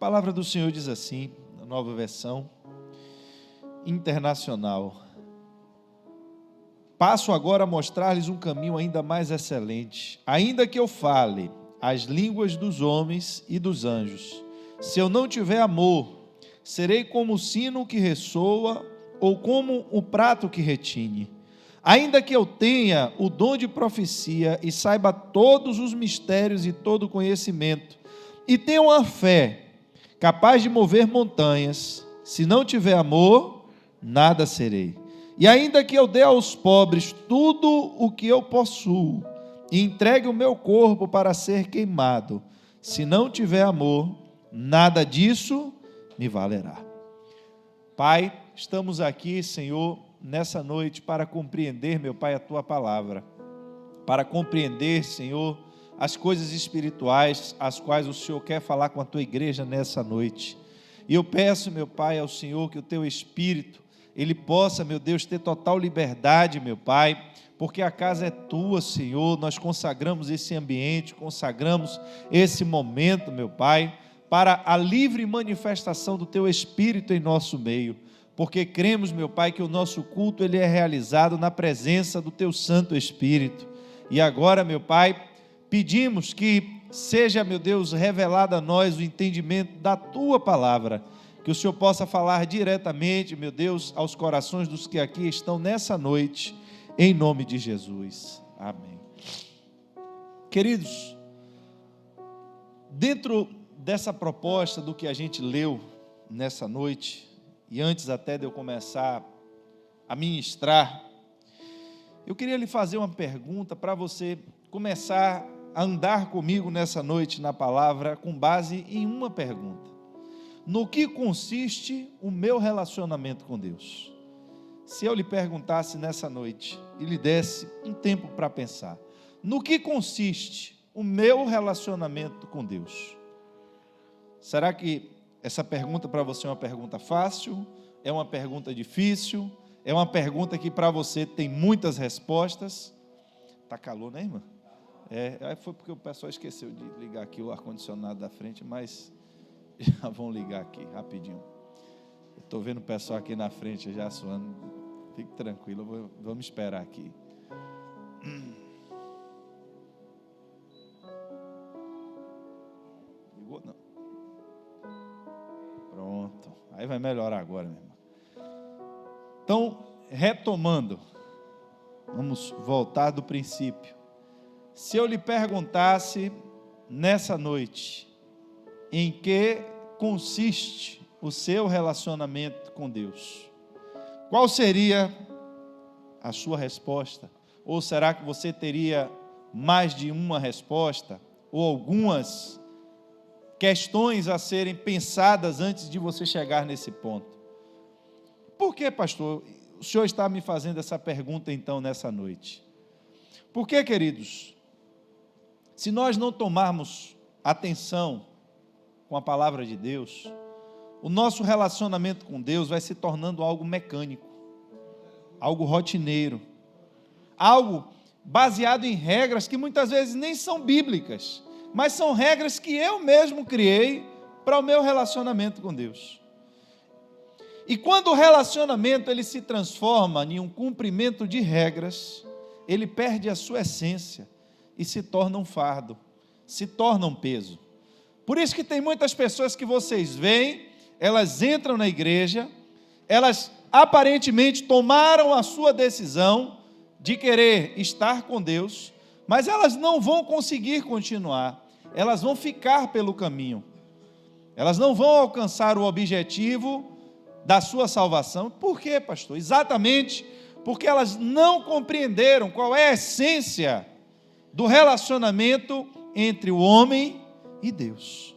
palavra do Senhor diz assim, na Nova Versão Internacional: passo agora a mostrar-lhes um caminho ainda mais excelente. Ainda que eu fale as línguas dos homens e dos anjos, se eu não tiver amor, serei como o sino que ressoa ou como o prato que retine. Ainda que eu tenha o dom de profecia e saiba todos os mistérios e todo o conhecimento, e tenha uma fé capaz de mover montanhas, se não tiver amor, nada serei. E ainda que eu dê aos pobres tudo o que eu possuo, e entregue o meu corpo para ser queimado, se não tiver amor, nada disso me valerá. Pai, estamos aqui, Senhor, nessa noite para compreender, meu Pai, a Tua palavra, para compreender, Senhor, as coisas espirituais, as quais o Senhor quer falar com a Tua igreja nessa noite. E eu peço, meu Pai, ao Senhor que o Teu Espírito, Ele possa, meu Deus, ter total liberdade, meu Pai, porque a casa é Tua, Senhor. Nós consagramos esse ambiente, consagramos esse momento, meu Pai, para a livre manifestação do Teu Espírito em nosso meio, porque cremos, meu Pai, que o nosso culto ele é realizado na presença do Teu Santo Espírito. E agora, meu Pai, pedimos que seja, meu Deus, revelado a nós o entendimento da Tua palavra, que o Senhor possa falar diretamente, meu Deus, aos corações dos que aqui estão nessa noite, em nome de Jesus. Amém. Queridos, dentro dessa proposta do que a gente leu nessa noite, e antes até de eu começar a ministrar, eu queria lhe fazer uma pergunta para você começar a andar comigo nessa noite na palavra com base em uma pergunta: no que consiste o meu relacionamento com Deus? Se eu lhe perguntasse nessa noite e lhe desse um tempo para pensar, no que consiste o meu relacionamento com Deus? Será que essa pergunta para você é uma pergunta fácil? É uma pergunta difícil? É uma pergunta que para você tem muitas respostas? Está calor, né, irmã? Foi porque o pessoal esqueceu de ligar aqui o ar-condicionado da frente, mas já vão ligar aqui, rapidinho. Estou vendo o pessoal aqui na frente já suando. Fique tranquilo, vamos esperar aqui. Ligou? Não. Pronto. Aí vai melhorar agora, meu irmão. Então, retomando, vamos voltar do princípio. Se eu lhe perguntasse nessa noite, em que consiste o seu relacionamento com Deus, qual seria a sua resposta? Ou será que você teria mais de uma resposta? Ou algumas questões a serem pensadas antes de você chegar nesse ponto? Por que, pastor, o senhor está me fazendo essa pergunta então nessa noite? Porque, queridos, se nós não tomarmos atenção com a palavra de Deus, o nosso relacionamento com Deus vai se tornando algo mecânico, algo rotineiro, algo baseado em regras que muitas vezes nem são bíblicas, mas são regras que eu mesmo criei para o meu relacionamento com Deus. E quando o relacionamento ele se transforma em um cumprimento de regras, ele perde a sua essência e se torna um fardo, se torna um peso. Por isso que tem muitas pessoas que vocês veem, elas entram na igreja, elas aparentemente tomaram a sua decisão de querer estar com Deus, mas elas não vão conseguir continuar, elas vão ficar pelo caminho, elas não vão alcançar o objetivo da sua salvação. Por quê, pastor? Exatamente porque elas não compreenderam qual é a essência do relacionamento entre o homem e Deus.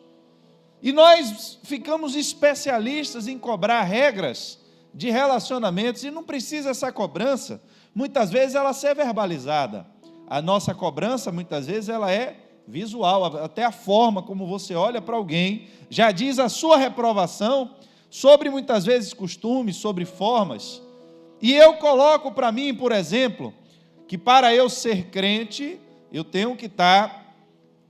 E nós ficamos especialistas em cobrar regras de relacionamentos, e não precisa essa cobrança, muitas vezes ela ser verbalizada. A nossa cobrança, muitas vezes, ela é visual, até a forma como você olha para alguém, já diz a sua reprovação sobre, muitas vezes, costumes, sobre formas. E eu coloco para mim, por exemplo, que para eu ser crente, eu tenho que estar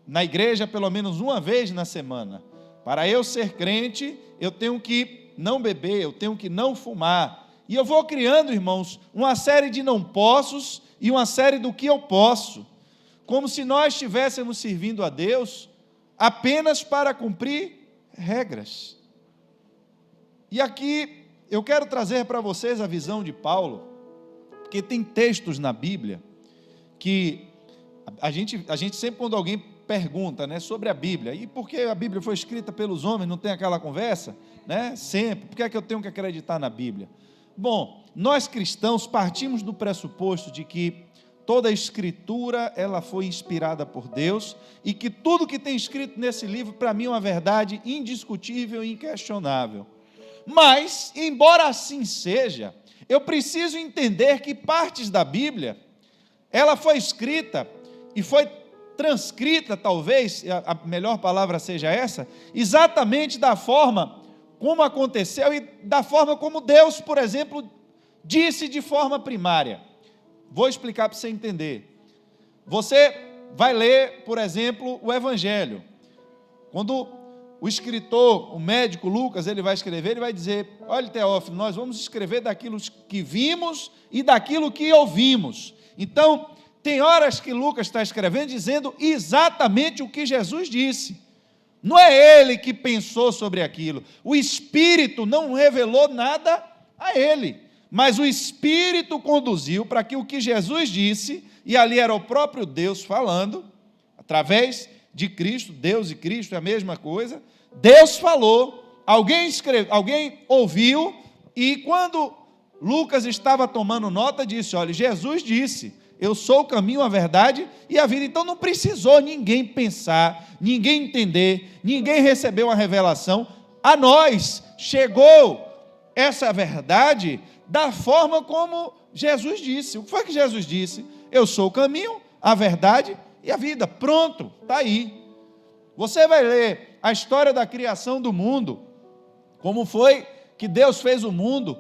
na igreja pelo menos uma vez na semana. Para eu ser crente, eu tenho que não beber, eu tenho que não fumar. E eu vou criando, irmãos, uma série de não possos e uma série do que eu posso, como se nós estivéssemos servindo a Deus apenas para cumprir regras. E aqui eu quero trazer para vocês a visão de Paulo, porque tem textos na Bíblia que a gente sempre, quando alguém pergunta, né, sobre a Bíblia, e por que a Bíblia foi escrita pelos homens, não tem aquela conversa, né, sempre, por que é que eu tenho que acreditar na Bíblia? Bom, nós cristãos partimos do pressuposto de que toda a Escritura, ela foi inspirada por Deus, e que tudo que tem escrito nesse livro, para mim, é uma verdade indiscutível e inquestionável. Mas, embora assim seja, eu preciso entender que partes da Bíblia, ela foi escrita e foi transcrita, talvez, a melhor palavra seja essa, exatamente da forma como aconteceu e da forma como Deus, por exemplo, disse de forma primária. Vou explicar para você entender. Você vai ler, por exemplo, o Evangelho. Quando o escritor, o médico Lucas, ele vai escrever, ele vai dizer: olha, Teófilo, nós vamos escrever daquilo que vimos e daquilo que ouvimos. Então, tem horas que Lucas está escrevendo dizendo exatamente o que Jesus disse. Não é ele que pensou sobre aquilo. O Espírito não revelou nada a ele, mas o Espírito conduziu para que o que Jesus disse, e ali era o próprio Deus falando, através de Cristo, Deus e Cristo é a mesma coisa, Deus falou, alguém ouviu, e quando Lucas estava tomando nota, disse: olha, Jesus disse, eu sou o caminho, a verdade e a vida. Então não precisou ninguém pensar, ninguém entender, ninguém recebeu uma revelação. A nós chegou essa verdade da forma como Jesus disse. O que foi que Jesus disse? Eu sou o caminho, a verdade e a vida. Pronto, está aí. Você vai ler a história da criação do mundo, como foi que Deus fez o mundo.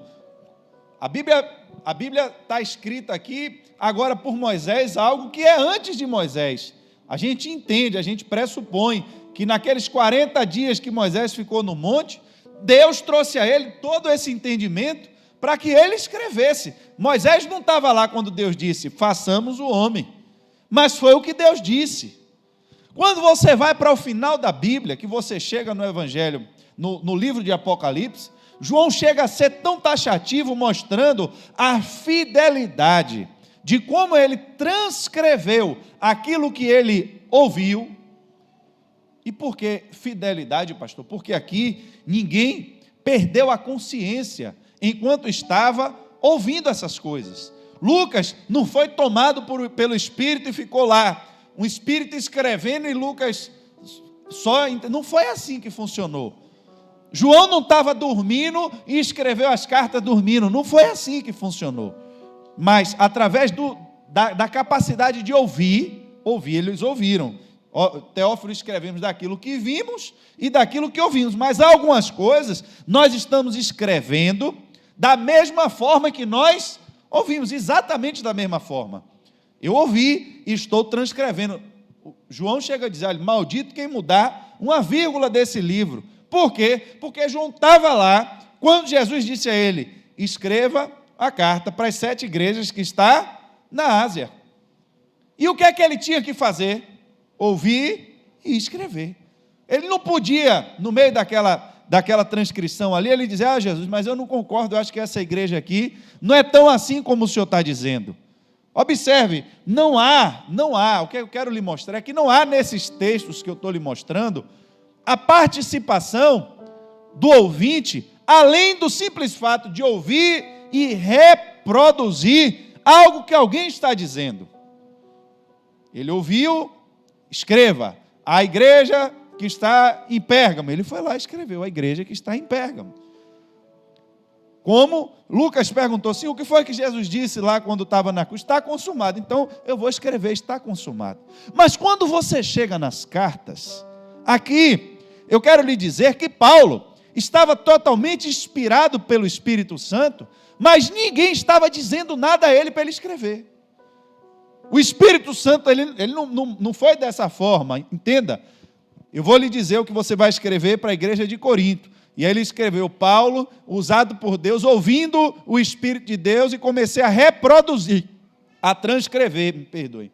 A Bíblia está escrita aqui agora por Moisés, algo que é antes de Moisés. A gente entende, a gente pressupõe que naqueles 40 dias que Moisés ficou no monte, Deus trouxe a ele todo esse entendimento para que ele escrevesse. Moisés não estava lá quando Deus disse: façamos o homem, mas foi o que Deus disse. Quando você vai para o final da Bíblia, que você chega no Evangelho, no livro de Apocalipse, João chega a ser tão taxativo, mostrando a fidelidade de como ele transcreveu aquilo que ele ouviu. E por que fidelidade, pastor? Porque aqui ninguém perdeu a consciência enquanto estava ouvindo essas coisas. Lucas não foi tomado pelo Espírito e ficou lá, um Espírito escrevendo e Lucas só... Não foi assim que funcionou. João não estava dormindo e escreveu as cartas dormindo. Não foi assim que funcionou. Mas através da capacidade de ouvir, eles ouviram. Teófilo, escrevemos daquilo que vimos e daquilo que ouvimos. Mas algumas coisas nós estamos escrevendo da mesma forma que nós ouvimos, exatamente da mesma forma. Eu ouvi e estou transcrevendo. João chega a dizer: maldito quem mudar uma vírgula desse livro. Por quê? Porque João estava lá quando Jesus disse a ele: escreva a carta para as 7 igrejas que está na Ásia. E o que é que ele tinha que fazer? Ouvir e escrever. Ele não podia, no meio daquela transcrição ali, ele dizer: ah, Jesus, mas eu não concordo, eu acho que essa igreja aqui não é tão assim como o senhor está dizendo. Observe, não há, o que eu quero lhe mostrar é que não há nesses textos que eu estou lhe mostrando a participação do ouvinte, além do simples fato de ouvir e reproduzir algo que alguém está dizendo. Ele ouviu, escreva, a igreja que está em Pérgamo. Ele foi lá e escreveu, a igreja que está em Pérgamo. Como Lucas perguntou assim: o que foi que Jesus disse lá quando estava na cruz? Está consumado. Então eu vou escrever, está consumado. Mas quando você chega nas cartas, aqui eu quero lhe dizer que Paulo estava totalmente inspirado pelo Espírito Santo, mas ninguém estava dizendo nada a ele para ele escrever. O Espírito Santo, ele não foi dessa forma, entenda. eu vou lhe dizer o que você vai escrever para a igreja de Corinto. E aí ele escreveu: Paulo, usado por Deus, ouvindo o Espírito de Deus, e comecei a reproduzir, a transcrever, me perdoe.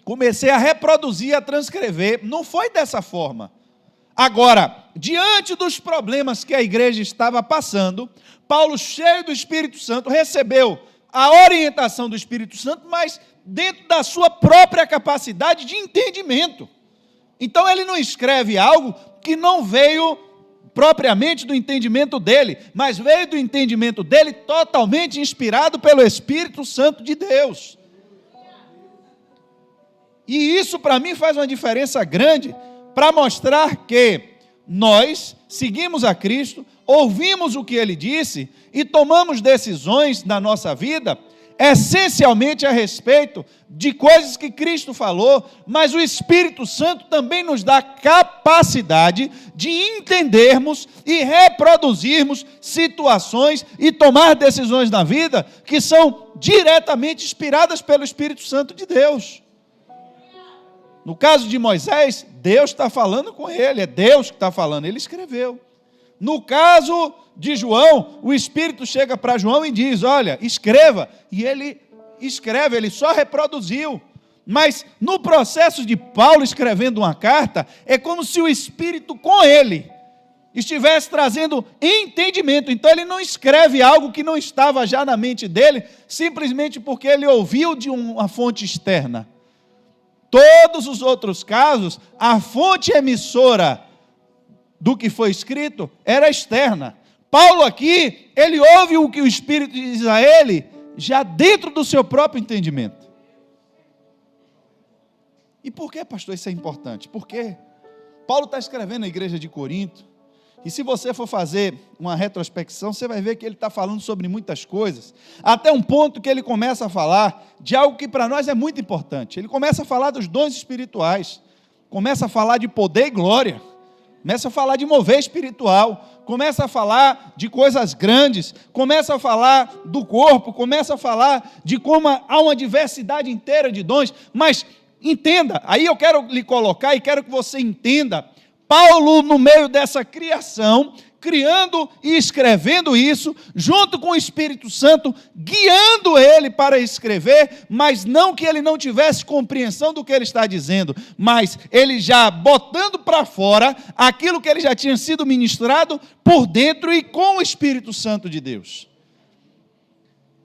Comecei a reproduzir, a transcrever, não foi dessa forma. Agora, diante dos problemas que a igreja estava passando, Paulo, cheio do Espírito Santo, recebeu a orientação do Espírito Santo, mas dentro da sua própria capacidade de entendimento. Então ele não escreve algo que não veio propriamente do entendimento dele, mas veio do entendimento dele totalmente inspirado pelo Espírito Santo de Deus. E isso para mim faz uma diferença grande, para mostrar que nós seguimos a Cristo, ouvimos o que Ele disse e tomamos decisões na nossa vida, essencialmente a respeito de coisas que Cristo falou, mas o Espírito Santo também nos dá capacidade de entendermos e reproduzirmos situações e tomar decisões na vida que são diretamente inspiradas pelo Espírito Santo de Deus. No caso de Moisés, Deus está falando com ele, é Deus que está falando, ele escreveu. No caso de João, o Espírito chega para João e diz: olha, escreva, e ele escreve, ele só reproduziu. Mas no processo de Paulo escrevendo uma carta, é como se o Espírito com ele estivesse trazendo entendimento. Então ele não escreve algo que não estava já na mente dele, simplesmente porque ele ouviu de uma fonte externa. Todos os outros casos, a fonte emissora do que foi escrito era externa. Paulo aqui, ele ouve o que o Espírito diz a ele, já dentro do seu próprio entendimento. E por que, pastor, isso é importante? Porque Paulo está escrevendo à igreja de Corinto, e se você for fazer uma retrospecção, você vai ver que ele está falando sobre muitas coisas, até um ponto que ele começa a falar de algo que para nós é muito importante. Ele começa a falar dos dons espirituais, começa a falar de poder e glória, começa a falar de mover espiritual, começa a falar de coisas grandes, começa a falar do corpo, começa a falar de como há uma diversidade inteira de dons. Mas entenda, aí eu quero lhe colocar e quero que você entenda, Paulo, no meio dessa criação, criando e escrevendo isso, junto com o Espírito Santo, guiando ele para escrever, mas não que ele não tivesse compreensão do que ele está dizendo, mas ele já botando para fora aquilo que ele já tinha sido ministrado por dentro e com o Espírito Santo de Deus.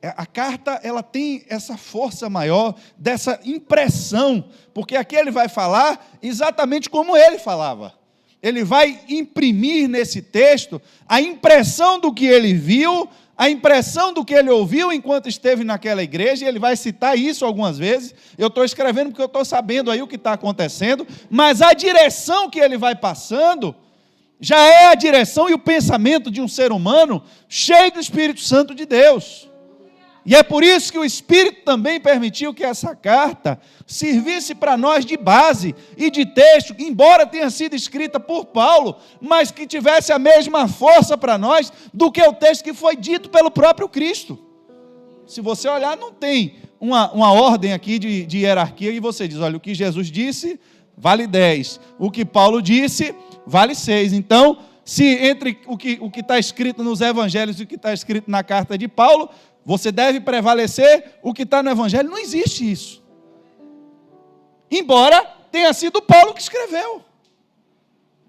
A carta, ela tem essa força maior, dessa impressão, porque aqui ele vai falar exatamente como ele falava. Ele vai imprimir nesse texto a impressão do que ele viu, a impressão do que ele ouviu enquanto esteve naquela igreja, e ele vai citar isso algumas vezes. Eu estou escrevendo porque eu estou sabendo aí o que está acontecendo, mas a direção que ele vai passando já é a direção e o pensamento de um ser humano cheio do Espírito Santo de Deus. E é por isso que o Espírito também permitiu que essa carta servisse para nós de base e de texto, embora tenha sido escrita por Paulo, mas que tivesse a mesma força para nós do que o texto que foi dito pelo próprio Cristo. Se você olhar, não tem uma ordem aqui de hierarquia, e você diz: olha, o que Jesus disse vale 10, o que Paulo disse vale 6. Então, se entre o que está escrito nos evangelhos e o que está escrito na carta de Paulo, você deve prevalecer o que está no Evangelho. Não existe isso. Embora tenha sido Paulo que escreveu.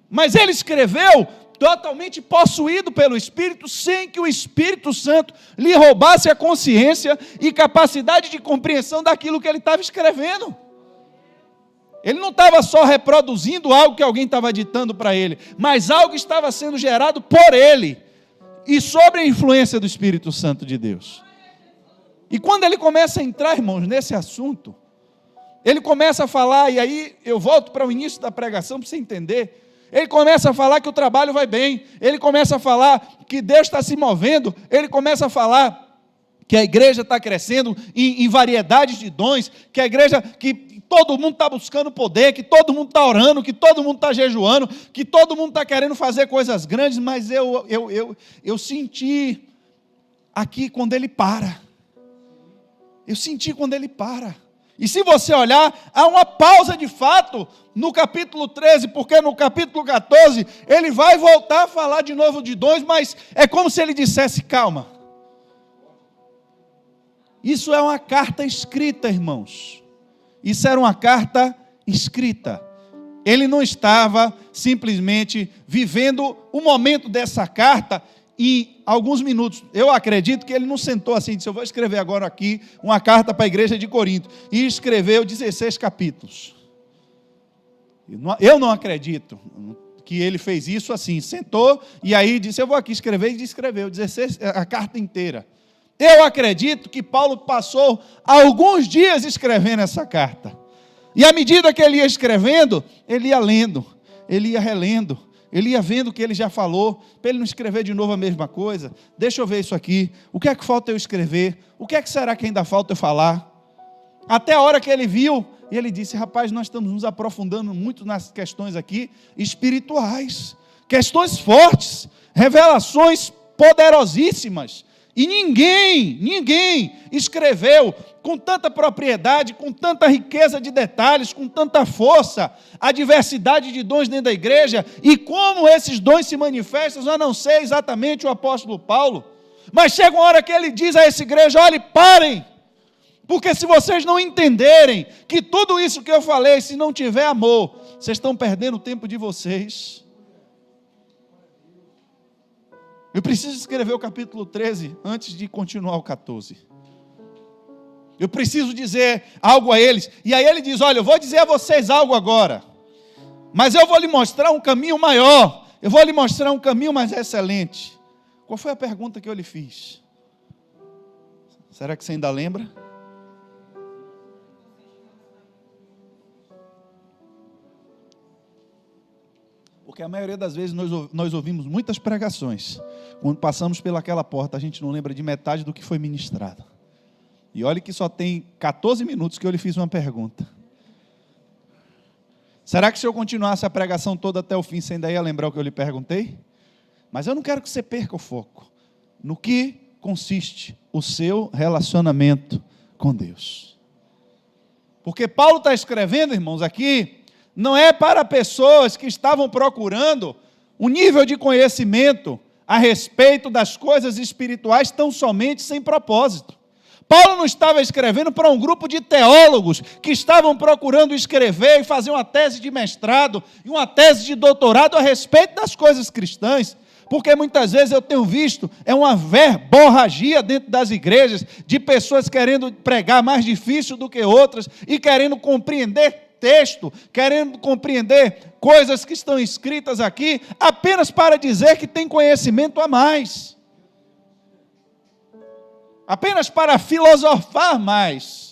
Mas ele escreveu totalmente possuído pelo Espírito, sem que o Espírito Santo lhe roubasse a consciência e capacidade de compreensão daquilo que ele estava escrevendo. Ele não estava só reproduzindo algo que alguém estava ditando para ele, mas algo estava sendo gerado por ele, e sobre a influência do Espírito Santo de Deus. E quando ele começa a entrar, irmãos, nesse assunto, ele começa a falar, e aí eu volto para o início da pregação para você entender. Ele começa a falar que o trabalho vai bem, ele começa a falar que Deus está se movendo, ele começa a falar que a igreja está crescendo em variedades de dons, que a igreja, que todo mundo está buscando poder, que todo mundo está orando, que todo mundo está jejuando, que todo mundo está querendo fazer coisas grandes, mas eu senti aqui quando ele para. Eu senti quando ele para. E se você olhar, há uma pausa de fato no capítulo 13, porque no capítulo 14 ele vai voltar a falar de novo de dons, mas é como se ele dissesse: calma. Isso é uma carta escrita, irmãos. Isso era uma carta escrita. Ele não estava simplesmente vivendo o momento dessa carta em alguns minutos. Eu acredito que ele não sentou assim e disse: eu vou escrever agora aqui uma carta para a igreja de Corinto. E escreveu 16 capítulos. Eu não acredito que ele fez isso assim. Sentou e aí disse: eu vou aqui escrever, e escreveu 16, a carta inteira. Eu acredito que Paulo passou alguns dias escrevendo essa carta. E à medida que ele ia escrevendo, ele ia lendo, ele ia relendo, ele ia vendo o que ele já falou, para ele não escrever de novo a mesma coisa. Deixa eu ver isso aqui, o que é que falta eu escrever? O que é que será que ainda falta eu falar? Até a hora que ele viu, e ele disse: rapaz, nós estamos nos aprofundando muito nas questões aqui espirituais, questões fortes, revelações poderosíssimas. E ninguém escreveu com tanta propriedade, com tanta riqueza de detalhes, com tanta força, a diversidade de dons dentro da igreja, e como esses dons se manifestam. Eu não sei exatamente o apóstolo Paulo, mas chega uma hora que ele diz a essa igreja: olhe, parem, porque se vocês não entenderem que tudo isso que eu falei, se não tiver amor, vocês estão perdendo o tempo de vocês. Eu preciso escrever o capítulo 13 antes de continuar o 14. Eu preciso dizer algo a eles. E aí ele diz: olha, eu vou dizer a vocês algo agora, mas eu vou lhe mostrar um caminho maior. Eu vou lhe mostrar um caminho mais excelente. Qual foi a pergunta que eu lhe fiz? Será que você ainda lembra? Porque a maioria das vezes nós ouvimos muitas pregações. Quando passamos pelaquela porta, a gente não lembra de metade do que foi ministrado. E olha que só tem 14 minutos que eu lhe fiz uma pergunta. Será que se eu continuasse a pregação toda até o fim, você ainda ia lembrar o que eu lhe perguntei? Mas eu não quero que você perca o foco. No que consiste o seu relacionamento com Deus? Porque Paulo está escrevendo, irmãos, aqui, não é para pessoas que estavam procurando um nível de conhecimento a respeito das coisas espirituais tão somente sem propósito. Paulo não estava escrevendo para um grupo de teólogos que estavam procurando escrever e fazer uma tese de mestrado e uma tese de doutorado a respeito das coisas cristãs. Porque muitas vezes eu tenho visto, é uma verborragia dentro das igrejas, de pessoas querendo pregar mais difícil do que outras e querendo compreender texto, querendo compreender coisas que estão escritas aqui, apenas para dizer que tem conhecimento a mais, apenas para filosofar mais.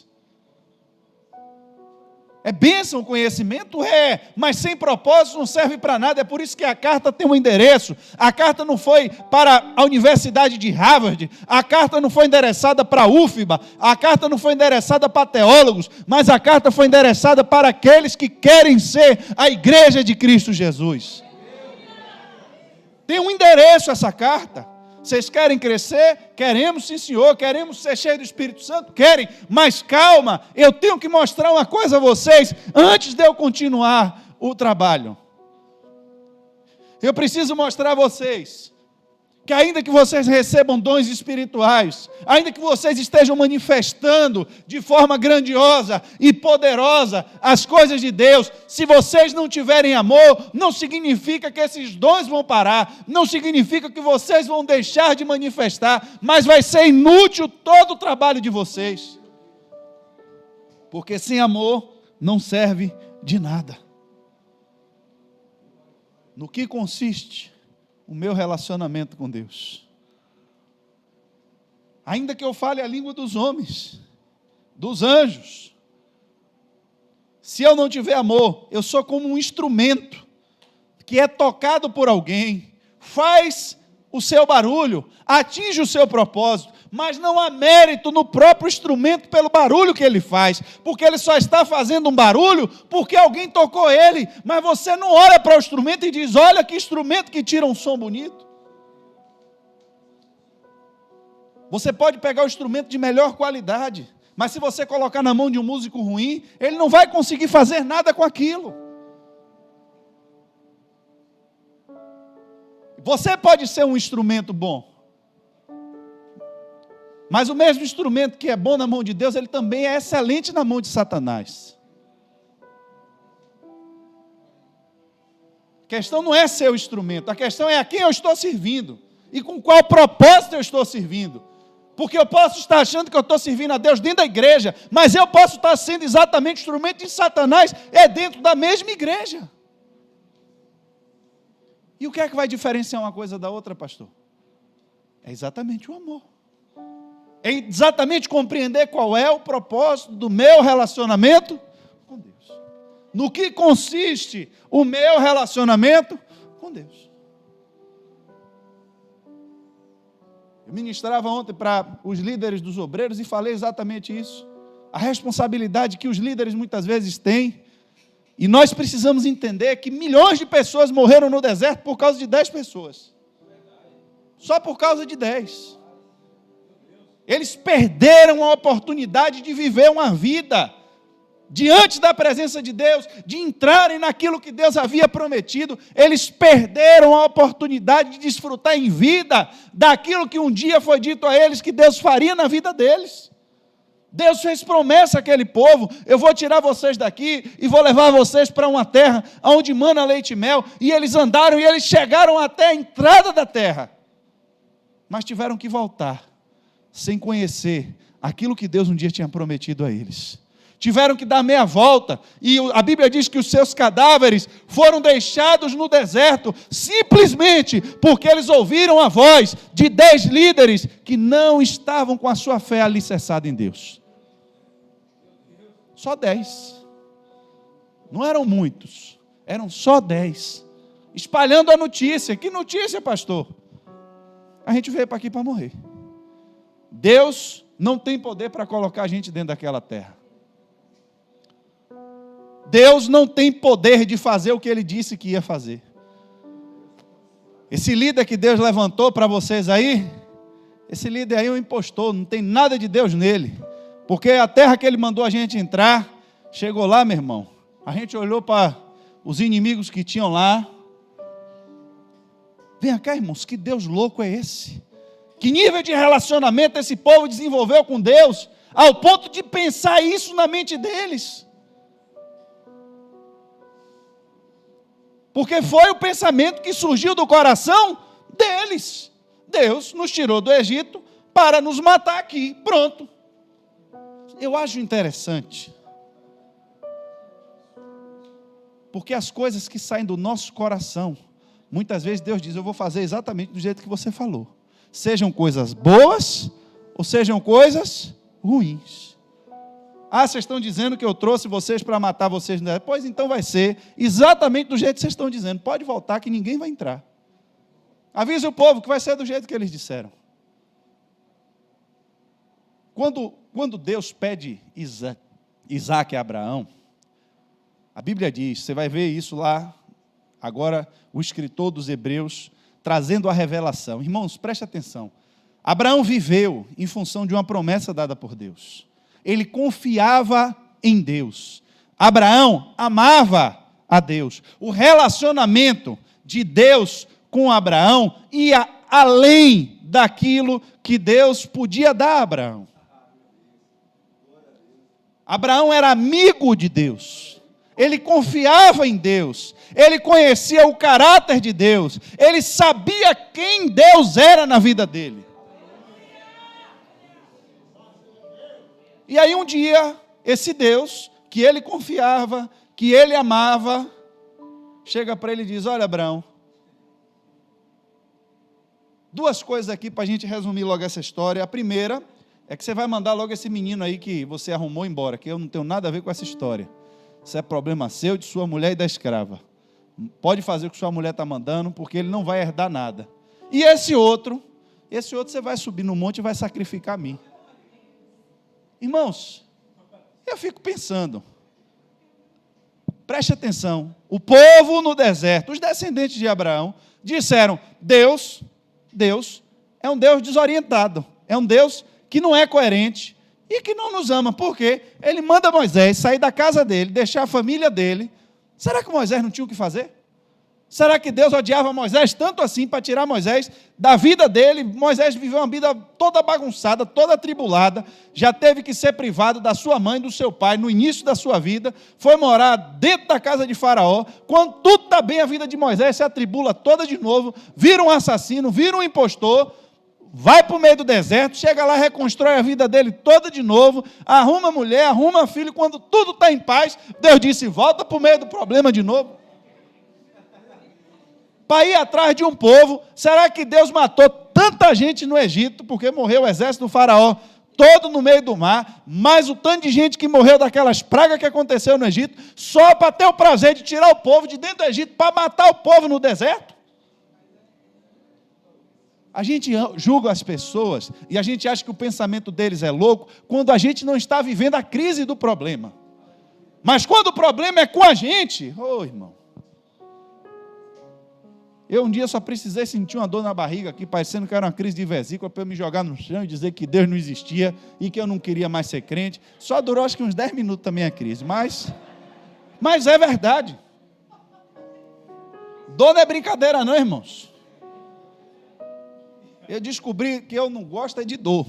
É bênção o conhecimento? É, mas sem propósito não serve para nada. É por isso que a carta tem um endereço. A carta não foi para a Universidade de Harvard, a carta não foi endereçada para a UFBA, a carta não foi endereçada para teólogos, mas a carta foi endereçada para aqueles que querem ser a igreja de Cristo Jesus. Tem um endereço essa carta. Vocês querem crescer? Queremos, sim, senhor. Queremos ser cheios do Espírito Santo? Querem. Mas calma, eu tenho que mostrar uma coisa a vocês antes de eu continuar o trabalho. Eu preciso mostrar a vocês que ainda que vocês recebam dons espirituais, ainda que vocês estejam manifestando de forma grandiosa e poderosa as coisas de Deus, se vocês não tiverem amor, não significa que esses dons vão parar, não significa que vocês vão deixar de manifestar, mas vai ser inútil todo o trabalho de vocês, porque sem amor não serve de nada. No que consiste o meu relacionamento com Deus? Ainda que eu fale a língua dos homens, dos anjos, se eu não tiver amor, eu sou como um instrumento que é tocado por alguém, faz o seu barulho, atinge o seu propósito, mas não há mérito no próprio instrumento pelo barulho que ele faz, porque ele só está fazendo um barulho porque alguém tocou ele, mas você não olha para o instrumento e diz: olha que instrumento que tira um som bonito. Você pode pegar o instrumento de melhor qualidade, Mas se você colocar na mão de um músico ruim, ele não vai conseguir fazer nada com aquilo. Você pode ser um instrumento bom, mas o mesmo instrumento que é bom na mão de Deus, ele também é excelente na mão de Satanás. A questão não é ser o instrumento, a questão é a quem eu estou servindo e com qual propósito eu estou servindo. Porque eu posso estar achando que eu estou servindo a Deus dentro da igreja, mas eu posso estar sendo exatamente instrumento de Satanás, dentro da mesma igreja. E o que é que vai diferenciar uma coisa da outra, pastor? É exatamente o amor. É exatamente compreender qual é o propósito do meu relacionamento com Deus. No que consiste o meu relacionamento com Deus. Eu ministrava ontem para os líderes dos obreiros e falei exatamente isso. A responsabilidade que os líderes muitas vezes têm. E nós precisamos entender que milhões de pessoas morreram no deserto por causa de 10 pessoas. Só por causa de 10. Eles perderam a oportunidade de viver uma vida diante da presença de Deus, de entrarem naquilo que Deus havia prometido. Eles perderam a oportunidade de desfrutar em vida daquilo que um dia foi dito a eles que Deus faria na vida deles. Deus fez promessa àquele povo: eu vou tirar vocês daqui e vou levar vocês para uma terra onde mana leite e mel. E eles andaram e eles chegaram até a entrada da terra, mas tiveram que voltar sem conhecer aquilo que Deus um dia tinha prometido a eles. Tiveram que dar meia volta, e a Bíblia diz que os seus cadáveres foram deixados no deserto, simplesmente porque eles ouviram a voz de 10 líderes que não estavam com a sua fé alicerçada em Deus. Só 10. Não eram muitos, eram só 10. Espalhando a notícia. Que notícia, pastor? A gente veio para aqui para morrer. Deus não tem poder para colocar a gente dentro daquela terra. Deus não tem poder de fazer o que Ele disse que ia fazer. Esse líder que Deus levantou para vocês aí, esse líder aí é um impostor, não tem nada de Deus nele. Porque a terra que Ele mandou a gente entrar, chegou lá, meu irmão, a gente olhou para os inimigos que tinham lá. Vem cá, irmãos, que Deus louco é esse? Que nível de relacionamento esse povo desenvolveu com Deus, ao ponto de pensar isso na mente deles? Porque foi o pensamento que surgiu do coração deles. Deus nos tirou do Egito para nos matar aqui, pronto. Eu acho interessante, porque as coisas que saem do nosso coração, muitas vezes Deus diz: eu vou fazer exatamente do jeito que você falou. Sejam coisas boas ou sejam coisas ruins. Ah, vocês estão dizendo que eu trouxe vocês para matar vocês. Pois então vai ser exatamente do jeito que vocês estão dizendo. Pode voltar que ninguém vai entrar. Avise o povo que vai ser do jeito que eles disseram. Quando Deus pede Isaac a Abraão, a Bíblia diz, você vai ver isso lá, agora o escritor dos Hebreus, trazendo a revelação. Irmãos, preste atenção. Abraão viveu em função de uma promessa dada por Deus. Ele confiava em Deus. Abraão amava a Deus. O relacionamento de Deus com Abraão ia além daquilo que Deus podia dar a Abraão. Abraão era amigo de Deus. Ele confiava em Deus. Ele conhecia o caráter de Deus. Ele sabia quem Deus era na vida dele. E aí um dia, esse Deus, que ele confiava, que ele amava, chega para ele e diz: olha, Abraão, duas coisas aqui para a gente resumir logo essa história. A primeira é que você vai mandar logo esse menino aí que você arrumou embora, que eu não tenho nada a ver com essa história. Isso é problema seu, de sua mulher e da escrava. Pode fazer o que sua mulher está mandando, porque ele não vai herdar nada. E esse outro você vai subir no monte e vai sacrificar a mim. Irmãos, eu fico pensando, preste atenção, o povo no deserto, os descendentes de Abraão, disseram: Deus é um Deus desorientado, é um Deus que não é coerente, e que não nos ama. Por quê? Ele manda Moisés sair da casa dele, deixar a família dele. Será que Moisés não tinha o que fazer? Será que Deus odiava Moisés tanto assim para tirar Moisés da vida dele? Moisés viveu uma vida toda bagunçada, toda atribulada, já teve que ser privado da sua mãe, do seu pai, no início da sua vida, foi morar dentro da casa de Faraó. Quando tudo está bem, a vida de Moisés se atribula toda de novo, vira um assassino, vira um impostor, vai para o meio do deserto, chega lá, reconstrói a vida dele toda de novo, arruma mulher, arruma filho. Quando tudo está em paz, Deus disse: volta para o meio do problema de novo, para ir atrás de um povo. Será que Deus matou tanta gente no Egito, porque morreu o exército do Faraó todo no meio do mar, mais o tanto de gente que morreu daquelas pragas que aconteceu no Egito, só para ter o prazer de tirar o povo de dentro do Egito, para matar o povo no deserto? A gente julga as pessoas e a gente acha que o pensamento deles é louco quando a gente não está vivendo a crise do problema. Mas quando o problema é com a gente, irmão, eu um dia só precisei sentir uma dor na barriga aqui, parecendo que era uma crise de vesícula, para eu me jogar no chão e dizer que Deus não existia e que eu não queria mais ser crente. Só durou acho que uns 10 minutos também a crise, mas é verdade. Dor não é brincadeira não, irmãos. Eu descobri que eu não gosto de dor.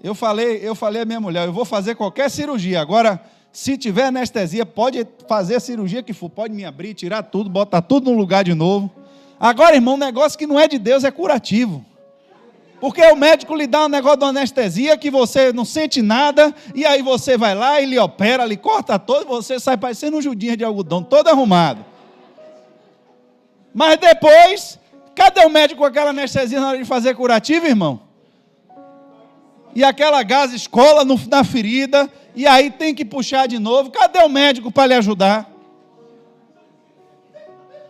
Eu falei à minha mulher: eu vou fazer qualquer cirurgia, agora, se tiver anestesia, pode fazer a cirurgia que for, pode me abrir, tirar tudo, botar tudo no lugar de novo. Agora, irmão, um negócio que não é de Deus é curativo. Porque o médico lhe dá um negócio de anestesia que você não sente nada, e aí você vai lá e lhe opera, lhe corta todo, e você sai parecendo um judinha de algodão, todo arrumado. Mas depois, cadê o médico com aquela anestesia na hora de fazer curativo, irmão? E aquela gás escola na ferida, e aí tem que puxar de novo. Cadê o médico para lhe ajudar?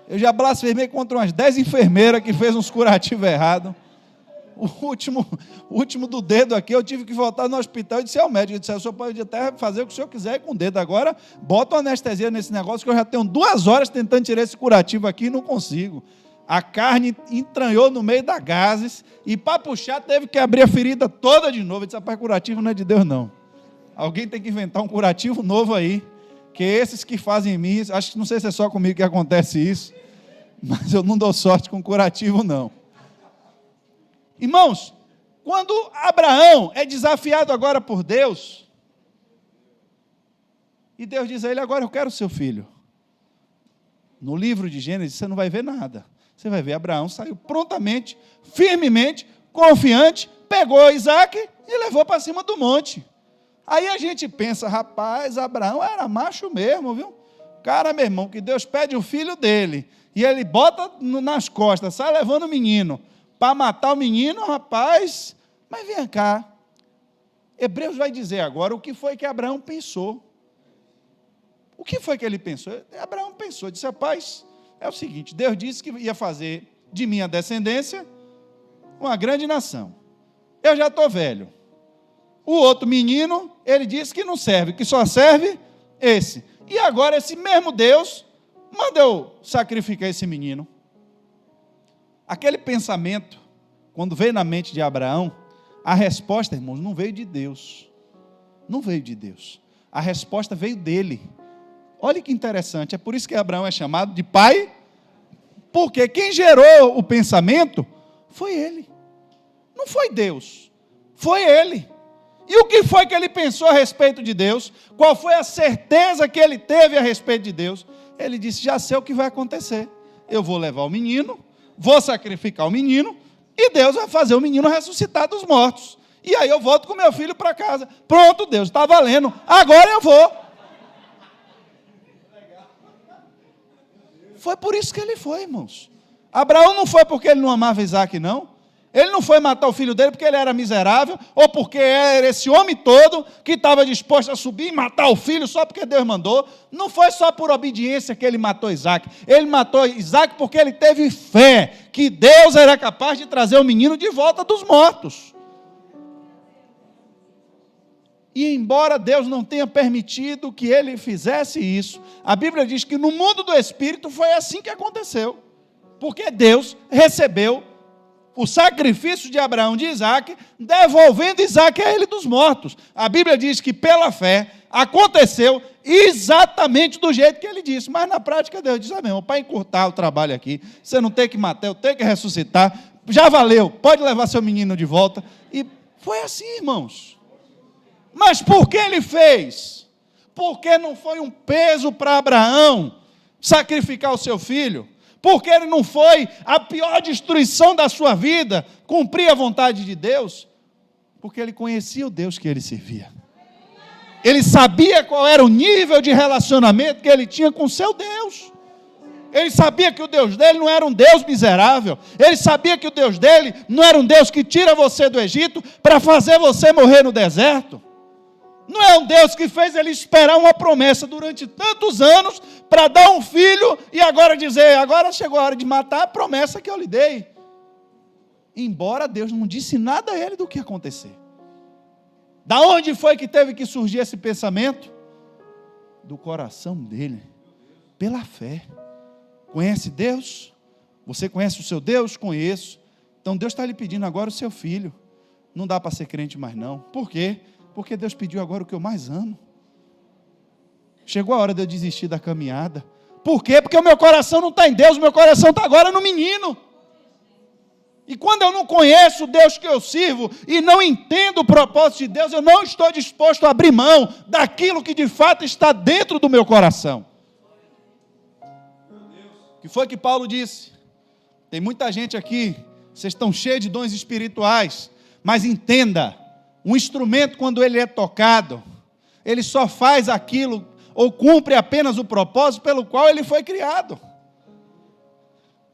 Eu já blasfemei contra umas 10 enfermeiras que fez uns curativos errados. O último do dedo aqui, eu tive que voltar no hospital e disse ao médico: eu disse, o senhor pode até fazer o que o senhor quiser com o dedo, agora bota uma anestesia nesse negócio, que eu já tenho 2 horas tentando tirar esse curativo aqui e não consigo. A carne entranhou no meio da gases, e para puxar teve que abrir a ferida toda de novo. Eu disse: rapaz, curativo não é de Deus não. Alguém tem que inventar um curativo novo aí, que esses que fazem em mim, acho que não sei se é só comigo que acontece isso, mas eu não dou sorte com curativo não. Irmãos, quando Abraão é desafiado agora por Deus, e Deus diz a ele: agora eu quero o seu filho. No livro de Gênesis você não vai ver nada. Você vai ver Abraão saiu prontamente, firmemente, confiante, pegou Isaac e levou para cima do monte. Aí a gente pensa: rapaz, Abraão era macho mesmo, viu? Cara, meu irmão, que Deus pede o filho dele, e ele bota nas costas, sai levando o menino, para matar o menino, rapaz. Mas vem cá, Hebreus vai dizer agora o que foi que Abraão pensou. O que foi que ele pensou? Abraão pensou, disse: rapaz, é o seguinte, Deus disse que ia fazer de minha descendência uma grande nação. Eu já estou velho. O outro menino, ele disse que não serve, que só serve esse. E agora esse mesmo Deus manda eu sacrificar esse menino. Aquele pensamento, quando veio na mente de Abraão, a resposta, irmãos, não veio de Deus. Não veio de Deus. A resposta veio dele. Olha que interessante, é por isso que Abraão é chamado de pai, porque quem gerou o pensamento foi ele. Não foi Deus, foi ele. E o que foi que ele pensou a respeito de Deus? Qual foi a certeza que ele teve a respeito de Deus? Ele disse: já sei o que vai acontecer. Eu vou levar o menino, vou sacrificar o menino, e Deus vai fazer o menino ressuscitar dos mortos. E aí eu volto com meu filho para casa. Pronto, Deus, está valendo. Agora eu vou. Foi por isso que ele foi, irmãos. Abraão não foi porque ele não amava Isaac, não. Ele não foi matar o filho dele porque ele era miserável, ou porque era esse homem todo que estava disposto a subir e matar o filho só porque Deus mandou. Não foi só por obediência que ele matou Isaac. Ele matou Isaac porque ele teve fé que Deus era capaz de trazer o menino de volta dos mortos. E embora Deus não tenha permitido que ele fizesse isso, a Bíblia diz que no mundo do Espírito foi assim que aconteceu. Porque Deus recebeu o sacrifício de Abraão de Isaque, devolvendo Isaque a ele dos mortos. A Bíblia diz que pela fé aconteceu exatamente do jeito que ele disse, mas na prática Deus diz, meu irmão, para encurtar o trabalho aqui, você não tem que matar, eu tenho que ressuscitar, já valeu, pode levar seu menino de volta. E foi assim, irmãos. Mas por que ele fez? Porque não foi um peso para Abraão sacrificar o seu filho? Porque ele não foi a pior destruição da sua vida, cumprir a vontade de Deus? Porque ele conhecia o Deus que ele servia. Ele sabia qual era o nível de relacionamento que ele tinha com o seu Deus. Ele sabia que o Deus dele não era um Deus miserável. Ele sabia que o Deus dele não era um Deus que tira você do Egito para fazer você morrer no deserto. Não é um Deus que fez ele esperar uma promessa durante tantos anos para dar um filho e agora dizer, agora chegou a hora de matar a promessa que eu lhe dei. Embora Deus não disse nada a ele do que ia acontecer. Da onde foi que teve que surgir esse pensamento? Do coração dele, pela fé. Conhece Deus? Você conhece o seu Deus? Conheço. Então Deus está lhe pedindo agora o seu filho. Não dá para ser crente mais não. Por quê? Porque Deus pediu agora o que eu mais amo. Chegou a hora de eu desistir da caminhada. Por quê? Porque o meu coração não está em Deus, o meu coração está agora no menino. E quando eu não conheço o Deus que eu sirvo e não entendo o propósito de Deus, eu não estou disposto a abrir mão daquilo que de fato está dentro do meu coração. O que foi que Paulo disse? Tem muita gente aqui, vocês estão cheios de dons espirituais, mas entenda, um instrumento quando ele é tocado, ele só faz aquilo ou cumpre apenas o propósito pelo qual ele foi criado.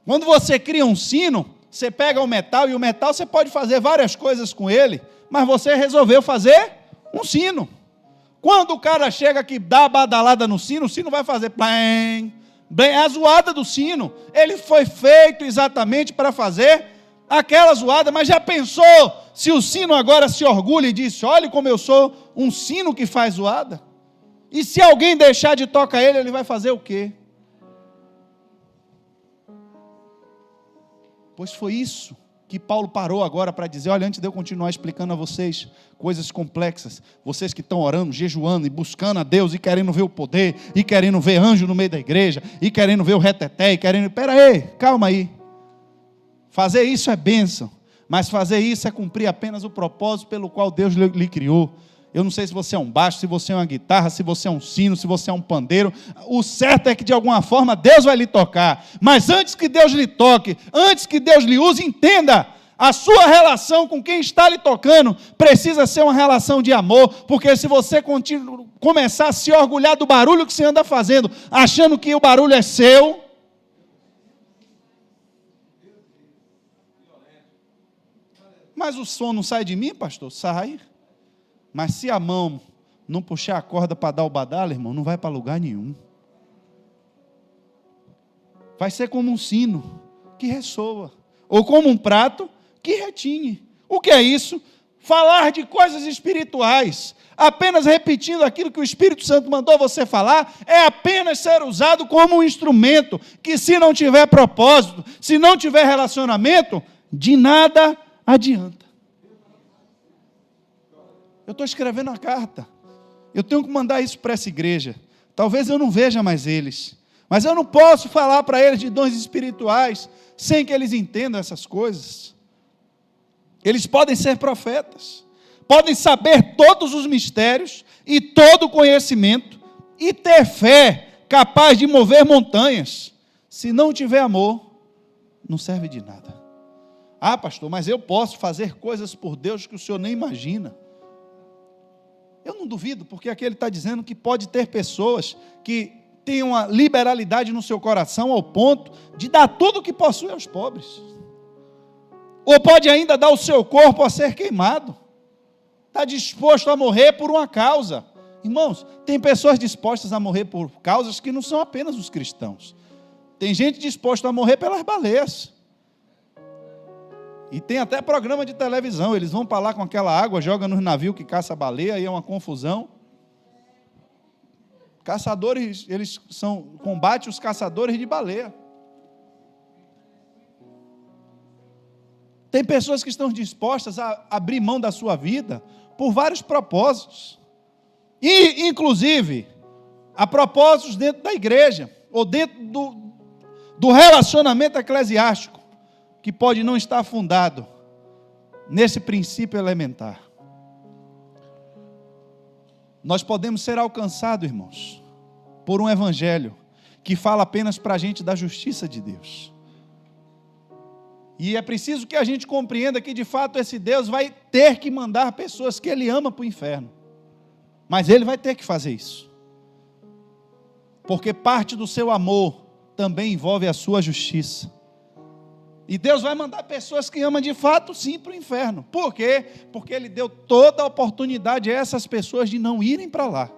Quando você cria um sino, você pega o metal, e o metal você pode fazer várias coisas com ele, mas você resolveu fazer um sino. Quando o cara chega que dá a badalada no sino, o sino vai fazer bem, é a zoada do sino. Ele foi feito exatamente para fazer aquela zoada, mas já pensou se o sino agora se orgulha e diz, olha como eu sou um sino que faz zoada? E se alguém deixar de tocar ele, ele vai fazer o quê? Pois foi isso que Paulo parou agora para dizer, olha, antes de eu continuar explicando a vocês coisas complexas, vocês que estão orando, jejuando e buscando a Deus e querendo ver o poder, e querendo ver anjo no meio da igreja, e querendo ver o reteté, e querendo, pera aí, calma aí, fazer isso é bênção, mas fazer isso é cumprir apenas o propósito pelo qual Deus lhe criou. Eu não sei se você é um baixo, se você é uma guitarra, se você é um sino, se você é um pandeiro. O certo é que de alguma forma Deus vai lhe tocar. Mas antes que Deus lhe toque, antes que Deus lhe use, entenda, a sua relação com quem está lhe tocando precisa ser uma relação de amor, porque se você começar a se orgulhar do barulho que você anda fazendo, achando que o barulho é seu, mas o som não sai de mim, pastor? Sai. Mas se a mão não puxar a corda para dar o badalo, irmão, não vai para lugar nenhum. Vai ser como um sino que ressoa, ou como um prato que retine. O que é isso? Falar de coisas espirituais, apenas repetindo aquilo que o Espírito Santo mandou você falar, é apenas ser usado como um instrumento, que se não tiver propósito, se não tiver relacionamento, de nada adianta. Eu estou escrevendo uma carta, eu tenho que mandar isso para essa igreja, talvez eu não veja mais eles, mas eu não posso falar para eles de dons espirituais, sem que eles entendam essas coisas. Eles podem ser profetas, podem saber todos os mistérios, e todo o conhecimento, e ter fé, capaz de mover montanhas, se não tiver amor, não serve de nada. Ah, pastor, mas eu posso fazer coisas por Deus que o senhor nem imagina. Eu não duvido, porque aqui ele está dizendo que pode ter pessoas que têm uma liberalidade no seu coração ao ponto de dar tudo o que possui aos pobres. Ou pode ainda dar o seu corpo a ser queimado. Está disposto a morrer por uma causa. Irmãos, tem pessoas dispostas a morrer por causas que não são apenas os cristãos. Tem gente disposta a morrer pelas baleias. E tem até programa de televisão, eles vão para lá com aquela água, jogam nos navios que caça baleia, aí é uma confusão. Caçadores, eles combatem os caçadores de baleia. Tem pessoas que estão dispostas a abrir mão da sua vida por vários propósitos. E, inclusive, a propósitos dentro da igreja, ou dentro do relacionamento eclesiástico, que pode não estar fundado nesse princípio elementar. Nós podemos ser alcançados, irmãos, por um evangelho que fala apenas para a gente da justiça de Deus. E é preciso que a gente compreenda que de fato esse Deus vai ter que mandar pessoas que Ele ama para o inferno. Mas Ele vai ter que fazer isso. Porque parte do seu amor também envolve a sua justiça. E Deus vai mandar pessoas que amam de fato sim para o inferno. Por quê? Porque Ele deu toda a oportunidade a essas pessoas de não irem para lá.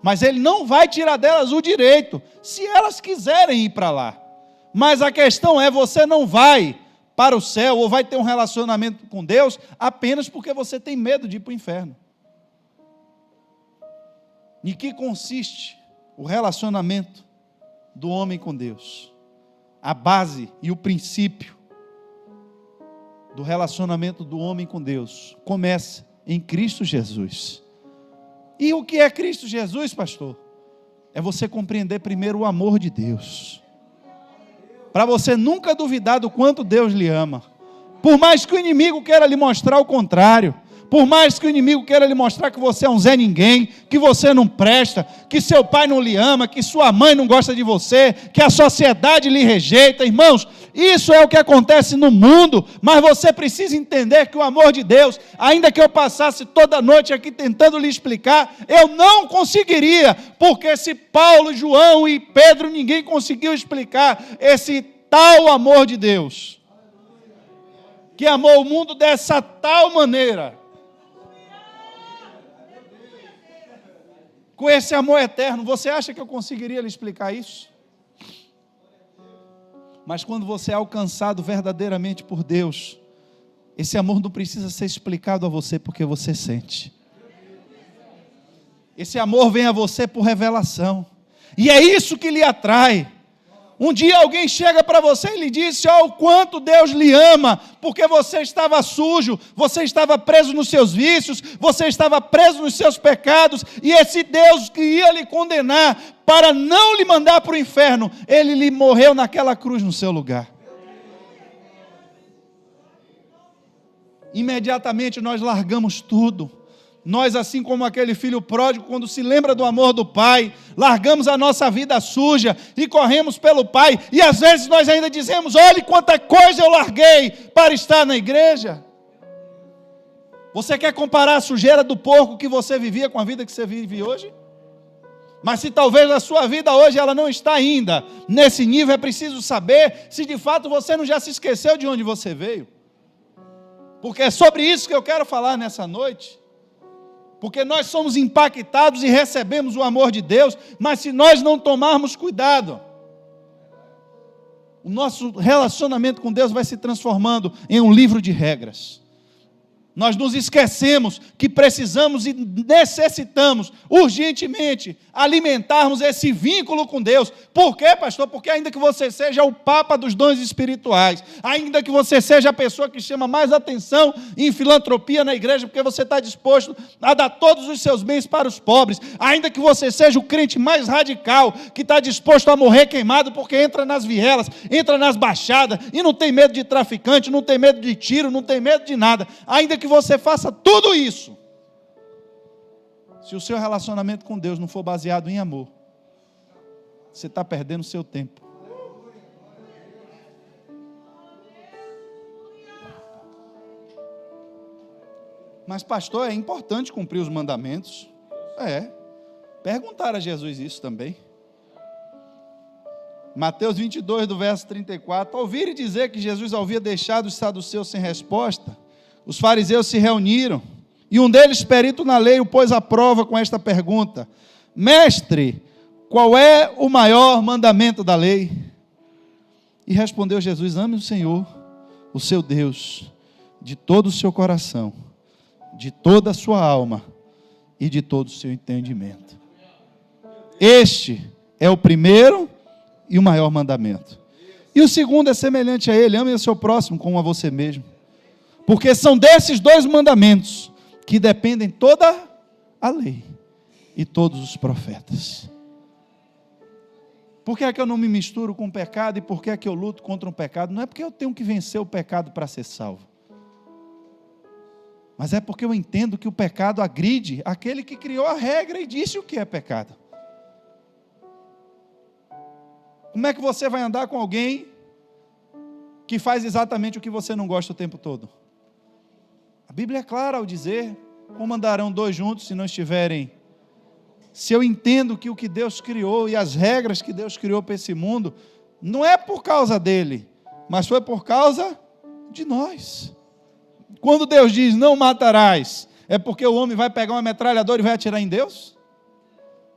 Mas Ele não vai tirar delas o direito, se elas quiserem ir para lá. Mas a questão é, você não vai para o céu, ou vai ter um relacionamento com Deus, apenas porque você tem medo de ir para o inferno. Em que consiste o relacionamento do homem com Deus? A base e o princípio do relacionamento do homem com Deus começa em Cristo Jesus. E o que é Cristo Jesus, pastor? É você compreender primeiro o amor de Deus, para você nunca duvidar do quanto Deus lhe ama. Por mais que o inimigo queira lhe mostrar o contrário, por mais que o inimigo queira lhe mostrar que você é um Zé Ninguém, que você não presta, que seu pai não lhe ama, que sua mãe não gosta de você, que a sociedade lhe rejeita, irmãos, isso é o que acontece no mundo, mas você precisa entender que o amor de Deus, ainda que eu passasse toda noite aqui tentando lhe explicar, eu não conseguiria, porque se Paulo, João e Pedro, ninguém conseguiu explicar esse tal amor de Deus, que amou o mundo dessa tal maneira, com esse amor eterno. Você acha que eu conseguiria lhe explicar isso? Mas quando você é alcançado verdadeiramente por Deus, esse amor não precisa ser explicado a você, porque você sente. Esse amor vem a você por revelação, e é isso que lhe atrai. Um dia alguém chega para você e lhe diz: ó, o quanto Deus lhe ama, porque você estava sujo, você estava preso nos seus vícios, você estava preso nos seus pecados, e esse Deus que ia lhe condenar, para não lhe mandar para o inferno, Ele lhe morreu naquela cruz no seu lugar. Imediatamente nós largamos tudo. Nós, assim como aquele filho pródigo, quando se lembra do amor do pai, largamos a nossa vida suja e corremos pelo pai, e às vezes nós ainda dizemos: olhe quanta coisa eu larguei para estar na igreja. Você quer comparar a sujeira do porco que você vivia com a vida que você vive hoje? Mas se talvez a sua vida hoje ela não está ainda nesse nível, é preciso saber se de fato você não já se esqueceu de onde você veio. Porque é sobre isso que eu quero falar nessa noite. Porque nós somos impactados e recebemos o amor de Deus, mas se nós não tomarmos cuidado, o nosso relacionamento com Deus vai se transformando em um livro de regras. Nós nos esquecemos que precisamos e necessitamos urgentemente alimentarmos esse vínculo com Deus. Por quê, pastor? Porque ainda que você seja o papa dos dons espirituais, ainda que você seja a pessoa que chama mais atenção em filantropia na igreja, porque você está disposto a dar todos os seus bens para os pobres, ainda que você seja o crente mais radical, que está disposto a morrer queimado porque entra nas vielas, entra nas baixadas, e não tem medo de traficante, não tem medo de tiro, não tem medo de nada, ainda que você faça tudo isso, se o seu relacionamento com Deus não for baseado em amor, você está perdendo o seu tempo. Mas pastor, é importante cumprir os mandamentos? Perguntaram a Jesus isso também. Mateus 22, do verso 34, ao ouvirem dizer que Jesus havia deixado os saduceus sem resposta, os fariseus se reuniram, e um deles, perito na lei, o pôs à prova com esta pergunta: mestre, qual é o maior mandamento da lei? E respondeu Jesus: ame o Senhor, o seu Deus, de todo o seu coração, de toda a sua alma e de todo o seu entendimento. Este é o primeiro e o maior mandamento. E o segundo é semelhante a ele: ame o seu próximo como a você mesmo. Porque são desses 2 mandamentos que dependem toda a lei e todos os profetas. Por que é que eu não me misturo com o pecado e por que é que eu luto contra o pecado? Não é porque eu tenho que vencer o pecado para ser salvo, mas é porque eu entendo que o pecado agride aquele que criou a regra e disse o que é pecado. Como é que você vai andar com alguém que faz exatamente o que você não gosta o tempo todo? A Bíblia é clara ao dizer: como andarão 2 juntos se não estiverem? Se eu entendo que o que Deus criou e as regras que Deus criou para esse mundo, não é por causa dele, mas foi por causa de nós. Quando Deus diz não matarás, é porque o homem vai pegar uma metralhadora e vai atirar em Deus?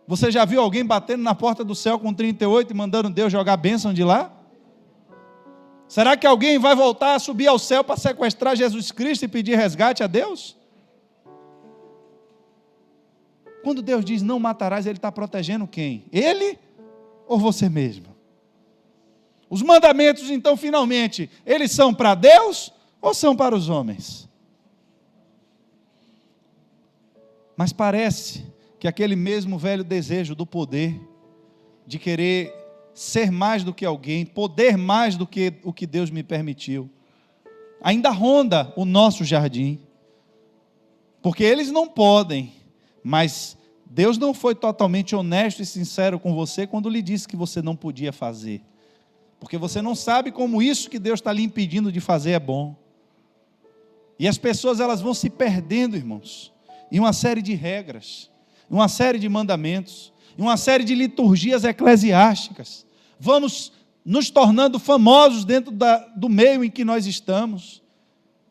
Você já viu alguém batendo na porta do céu com 38 e mandando Deus jogar a bênção de lá? Será que alguém vai voltar a subir ao céu para sequestrar Jesus Cristo e pedir resgate a Deus? Quando Deus diz não matarás, Ele está protegendo quem? Ele ou você mesmo? Os mandamentos, então, finalmente, eles são para Deus ou são para os homens? Mas parece que aquele mesmo velho desejo do poder, de querer ser mais do que alguém, poder mais do que o que Deus me permitiu, ainda ronda o nosso jardim. Porque eles não podem, mas Deus não foi totalmente honesto e sincero com você quando lhe disse que você não podia fazer. Porque você não sabe como isso que Deus está lhe impedindo de fazer é bom. E as pessoas, elas vão se perdendo, irmãos, em uma série de regras, em uma série de mandamentos, em uma série de liturgias eclesiásticas. Vamos nos tornando famosos dentro do meio em que nós estamos.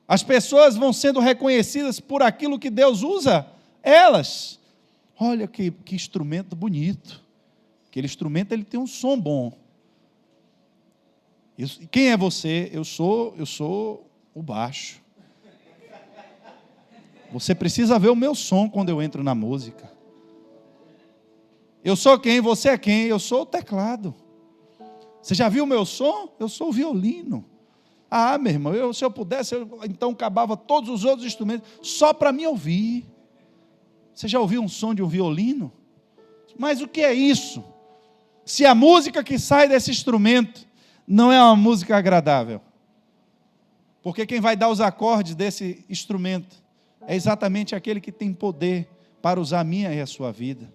As pessoas vão sendo reconhecidas por aquilo que Deus usa elas. Olha que instrumento bonito. Aquele instrumento, ele tem um som bom. Quem é você? Eu sou o baixo. Você precisa ver o meu som quando eu entro na música. Eu sou quem? Você é quem? Eu sou o teclado. Você já viu o meu som? Eu sou o violino. Ah, meu irmão, se eu pudesse, então acabava todos os outros instrumentos só para me ouvir. Você já ouviu um som de um violino? Mas o que é isso? Se a música que sai desse instrumento não é uma música agradável. Porque quem vai dar os acordes desse instrumento é exatamente aquele que tem poder para usar a minha e a sua vida.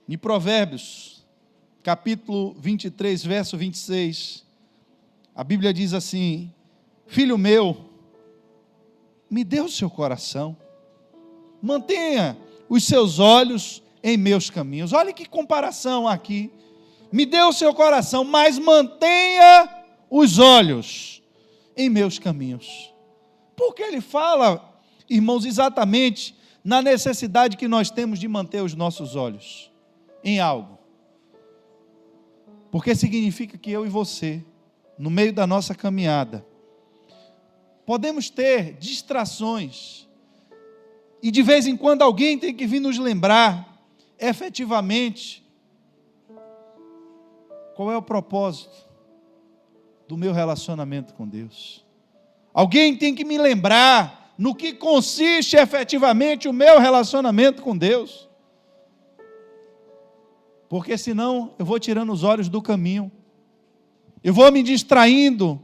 Em Provérbios, capítulo 23, verso 26, a Bíblia diz assim: filho meu, me dê o seu coração, mantenha os seus olhos em meus caminhos. Olha que comparação aqui. Me dê o seu coração, mas mantenha os olhos em meus caminhos. Porque ele fala, irmãos, exatamente na necessidade que nós temos de manter os nossos olhos em algo. Porque significa que eu e você, no meio da nossa caminhada, podemos ter distrações, e de vez em quando alguém tem que vir nos lembrar, efetivamente, qual é o propósito do meu relacionamento com Deus. Alguém tem que me lembrar no que consiste efetivamente o meu relacionamento com Deus. Porque senão eu vou tirando os olhos do caminho, eu vou me distraindo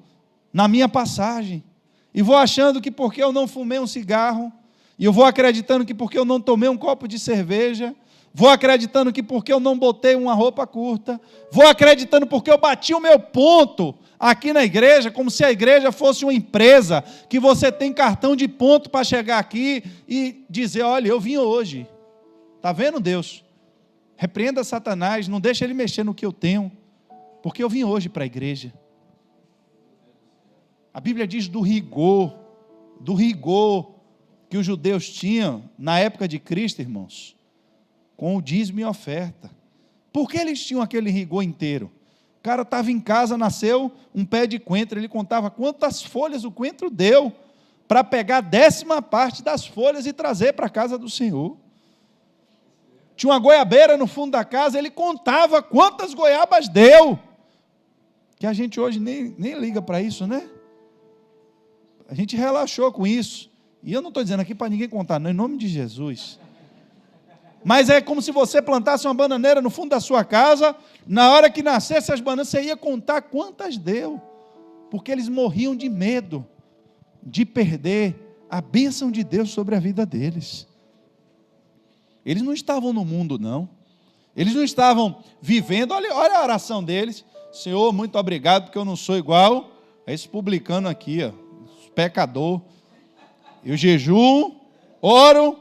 na minha passagem, e vou achando que porque eu não fumei um cigarro, e eu vou acreditando que porque eu não tomei um copo de cerveja, vou acreditando que porque eu não botei uma roupa curta, vou acreditando porque eu bati o meu ponto aqui na igreja, como se a igreja fosse uma empresa, que você tem cartão de ponto para chegar aqui e dizer, olha, eu vim hoje. Está vendo, Deus? Repreenda Satanás, não deixa ele mexer no que eu tenho, porque eu vim hoje para a igreja. A Bíblia diz do rigor que os judeus tinham na época de Cristo, irmãos, com o dízimo e oferta. Por que eles tinham aquele rigor inteiro? O cara estava em casa, nasceu um pé de coentro, ele contava quantas folhas o coentro deu, para pegar a 10ª parte das folhas e trazer para a casa do Senhor. Tinha uma goiabeira no fundo da casa, ele contava quantas goiabas deu, que a gente hoje nem liga para isso, né? a gente relaxou com isso. E eu não estou dizendo aqui para ninguém contar, não, em nome de Jesus. Mas é como se você plantasse uma bananeira no fundo da sua casa, na hora que nascesse as bananas, você ia contar quantas deu. Porque eles morriam de medo de perder a bênção de Deus sobre a vida deles. Eles não estavam no mundo, não. Eles não estavam vivendo, olha a oração deles. Senhor, muito obrigado, porque eu não sou igual a esse publicano aqui, ó, pecador. Eu jejuo, oro,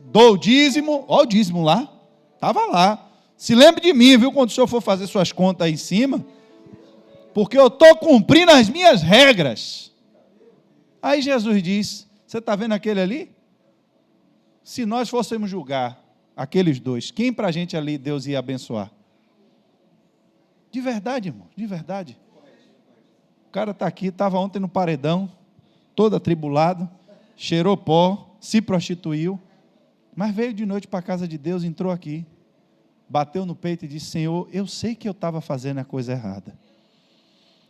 dou o dízimo, olha o dízimo lá, estava lá. Se lembre de mim, viu, quando o senhor for fazer suas contas aí em cima, porque eu estou cumprindo as minhas regras. Aí Jesus diz, você está vendo aquele ali? Se nós fôssemos julgar aqueles dois, quem para a gente ali Deus ia abençoar? De verdade, irmão, de verdade. O cara está aqui, estava ontem no paredão, todo atribulado, cheirou pó, se prostituiu, mas veio de noite para a casa de Deus, entrou aqui, bateu no peito e disse, Senhor, eu sei que eu estava fazendo a coisa errada.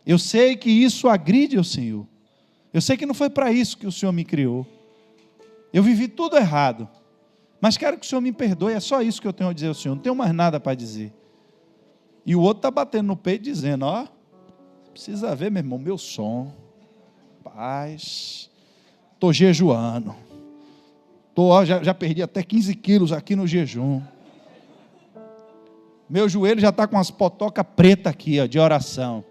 Eu sei que isso agride o Senhor. Eu sei que não foi para isso que o Senhor me criou. Eu vivi tudo errado. Mas quero que o Senhor me perdoe, é só isso que eu tenho a dizer ao Senhor, não tenho mais nada para dizer. E o outro está batendo no peito dizendo, ó, precisa ver, meu irmão, meu som, paz, estou jejuando, já perdi até 15 quilos aqui no jejum, meu joelho já está com as potocas pretas aqui, ó, de oração,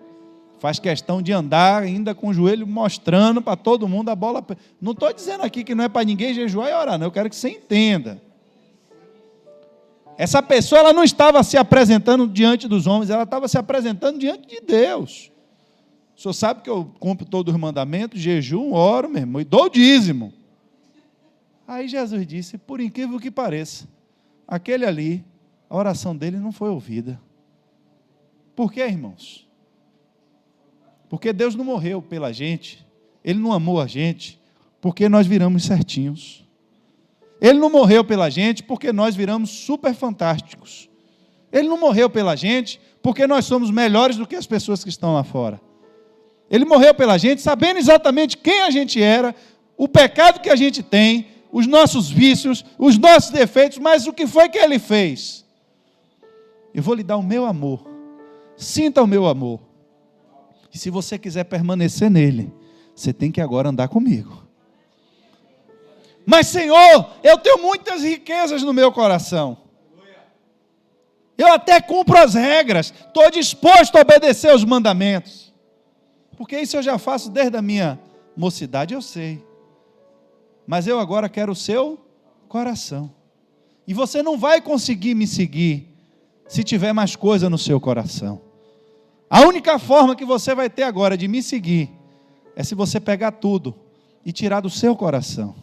faz questão de andar ainda com o joelho mostrando para todo mundo a bola, não estou dizendo aqui que não é para ninguém jejuar e orar, não, eu quero que você entenda. Essa pessoa ela não estava se apresentando diante dos homens, ela estava se apresentando diante de Deus. O senhor sabe que eu cumpro todos os mandamentos, jejum, oro, meu irmão, e dou o dízimo. Aí Jesus disse, por incrível que pareça, aquele ali, a oração dele não foi ouvida. Por quê, irmãos? Porque Deus não morreu pela gente, Ele não amou a gente, porque nós viramos certinhos. Ele não morreu pela gente porque nós viramos super fantásticos. Ele não morreu pela gente porque nós somos melhores do que as pessoas que estão lá fora. Ele morreu pela gente sabendo exatamente quem a gente era, o pecado que a gente tem, os nossos vícios, os nossos defeitos, mas o que foi que Ele fez? Eu vou lhe dar o meu amor. Sinta o meu amor. E se você quiser permanecer nele, você tem que agora andar comigo. Mas, Senhor, eu tenho muitas riquezas no meu coração. Eu até cumpro as regras, estou disposto a obedecer os mandamentos. Porque isso eu já faço desde a minha mocidade, eu sei. Mas eu agora quero o seu coração. E você não vai conseguir me seguir se tiver mais coisa no seu coração. A única forma que você vai ter agora de me seguir é se você pegar tudo e tirar do seu coração.